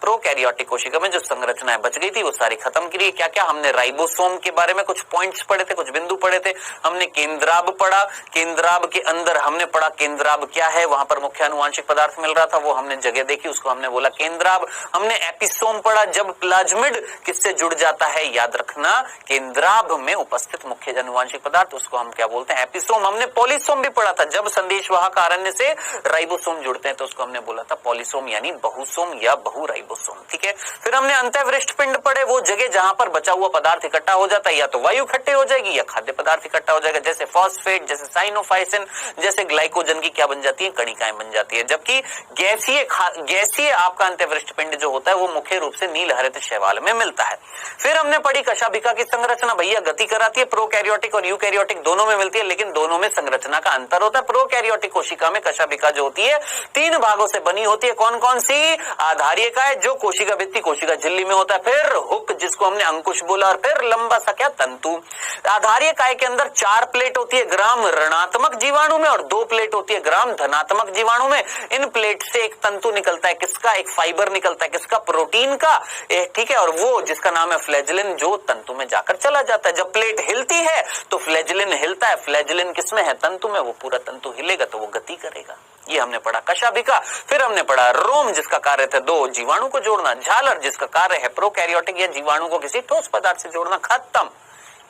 प्रोकैरियोटिक कोशिका में जो संरचनाएं बच गई थी वो सारी खत्म की। क्या क्या हमने? राइबोसोम के बारे में कुछ पॉइंट्स पढ़े थे, कुछ बिंदु पढ़े थे। हमने केंद्राब पढ़ा, केंद्राब के अंदर हमने पढ़ा केंद्राब क्या है, वहां पर मुख्य आनुवांशिक पदार्थ मिल रहा था, वो हमने जगह देखी, उसको हमने बोला केंद्राब। हमने एपिसोम पढ़ा, जब प्लाज्मिड किससे जुड़ जाता है, याद रखना केंद्राब में उपस्थित मुख्य आनुवांशिक पदार्थ, उसको हम क्या बोलते हैं? एपिसोम। हमने पॉलीसोम भी पढ़ा था, जब संदेशवाहक आरएनए से राइबोसोम जुड़ते हैं तो उसको हमने बोला था पॉलीसोम यानी बहुसोम या बहु राइबोसोम। ठीक है, फिर हमने अंतःवृष्ट पिंड पढ़े, वो जगह जहां पर बचा हुआ पदार्थ इकट्ठा हो जाता है, या तो वायु इकट्ठी हो जाएगी या खाद्य पदार्थ इकट्ठा हो जाएगा, जैसे फॉस्फेट, जैसे साइनोफाइसिन, जैसे ग्लाइकोजन की क्या बन जाती है? कणिकाएं बन जाती है। जबकि गैसीय आपका अंतःवृष्ट पिंड जो होता है वो मुख्य रूप से नील हरित शैवाल में मिलता है। फिर हमने पढ़ी कशाभिका की संरचना। भैया गति कराती है, प्रोकैरियोटिक और यूकैरियोटिक दोनों में मिलती है, लेकिन दोनों में संरचना का अंतर होता है। प्रोकैरियोटिक कोशिका में कशाभिका जो होती है 3 भागों से बनी होती है। कौन कौन सी? आधारीय काय जो कोशिका भित्ति कोशिका झिल्ली में होता है, फिर हुक जिसको हमने अंकुश बोला, और फिर लंबा सा क्या? तंतु। आधारीय काय के अंदर 4 प्लेट होती है ग्राम ऋणात्मक जीवाणु में और 2 प्लेट होती है ग्राम धनात्मक जीवाणु में। इन प्लेट से एक तंतु निकलता है, किसका? एक फाइबर निकलता है, किसका? प्रोटीन का। ठीक है, और वो जिसका नाम है फ्लैजेलिन, जो तंतु में जाकर चला जाता है। जब प्लेट हिलती है तो फ्लैजेलिन हिलता है। फ्लैजेलिन किसमें है? तंतु में। वो पूरा तंतु हिलेगा तो वो गति करेगा। ये हमने पढ़ा कशाभिका। फिर हमने पढ़ा रोम जिसका कार्य था 2 जीवाणु को जोड़ना, झालर जिसका कार्य है प्रोकैरियोटिक या जीवाणु को किसी ठोस पदार्थ से जोड़ना। खत्म।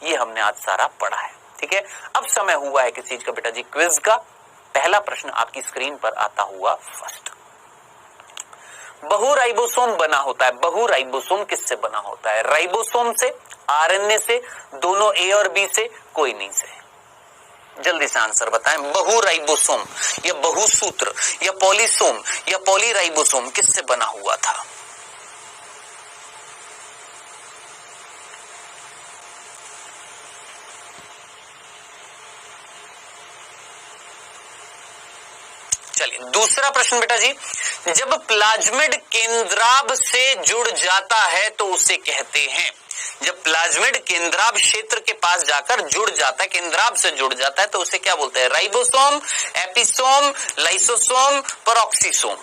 ये हमने आज सारा पढ़ा है। ठीक है, अब समय हुआ है किस चीज का बेटा जी? क्विज का। पहला प्रश्न आपकी स्क्रीन पर आता हुआ फर्स्ट। बहुराइबोसोम बना होता है। बहुराइबोसोम किससे बना होता है? राइबोसोम से, आरएनए से, दोनों ए और बी से, कोई नहीं से। जल्दी से आंसर बताएं। बहुराइबोसोम या बहुसूत्र या पॉलीसोम या पॉलीराइबोसोम किससे बना हुआ था? चलिए दूसरा प्रश्न बेटा जी, जब प्लाज्मिड केंद्राभ से जुड़ जाता है तो उसे कहते हैं, जब प्लाज्मिड केंद्राभ क्षेत्र के पास जाकर जुड़ जाता है, केंद्राभ से जुड़ जाता है तो उसे क्या बोलते हैं? Ribosome, episome, lysosome, peroxisome.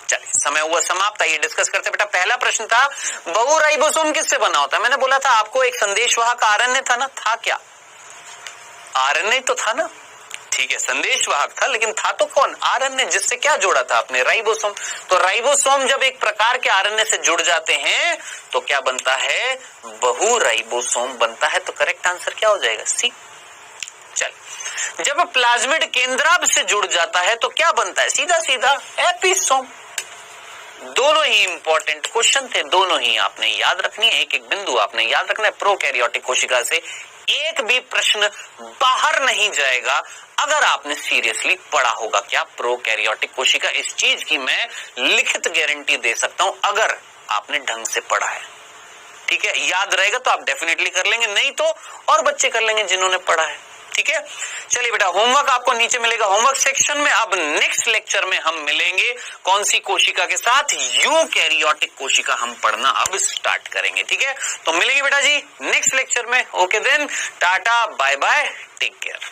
चलिए समय हुआ समाप्त, आइए डिस्कस करते हैं बेटा। पहला प्रश्न था बहुराइबोसोम किससे बना होता है? मैंने बोला था आपको एक संदेशवाहक आरएनए था ना, था क्या? आरएनए तो था ना, ठीक है, संदेशवाहक था, लेकिन था तो कौन? आरएनए, जिससे क्या जोड़ा था आपने? राइबोसोम। तो राइबोसोम जब एक प्रकार के आरएनए से जुड़ जाते हैं तो क्या बनता है? बहुराइबोसोम बनता है। तो करेक्ट आंसर क्या हो जाएगा? सी। चल, जब प्लाज्मिड केंद्राभ से जुड़ जाता है तो क्या बनता है? सीधा सीधा एपिसोम। दोनों ही इंपॉर्टेंट क्वेश्चन थे, दोनों ही आपने याद रखनी है, एक एक बिंदु आपने याद रखना है। प्रोकैरियोटिक कोशिका से एक भी प्रश्न बाहर नहीं जाएगा अगर आपने सीरियसली पढ़ा होगा। क्या? प्रोकैरियोटिक कोशिका। इस चीज की मैं लिखित गारंटी दे सकता हूं अगर आपने ढंग से पढ़ा है। ठीक है, याद रहेगा तो आप डेफिनेटली कर लेंगे, नहीं तो और बच्चे कर लेंगे जिन्होंने पढ़ा है। ठीक है, चलिए बेटा, होमवर्क आपको नीचे मिलेगा होमवर्क सेक्शन में। अब नेक्स्ट लेक्चर में हम मिलेंगे कौन सी कोशिका के साथ? यूकैरियोटिक कोशिका हम पढ़ना अब स्टार्ट करेंगे। ठीक है, तो मिलेंगे बेटा जी नेक्स्ट लेक्चर में। Okay then, tata bye bye, take care.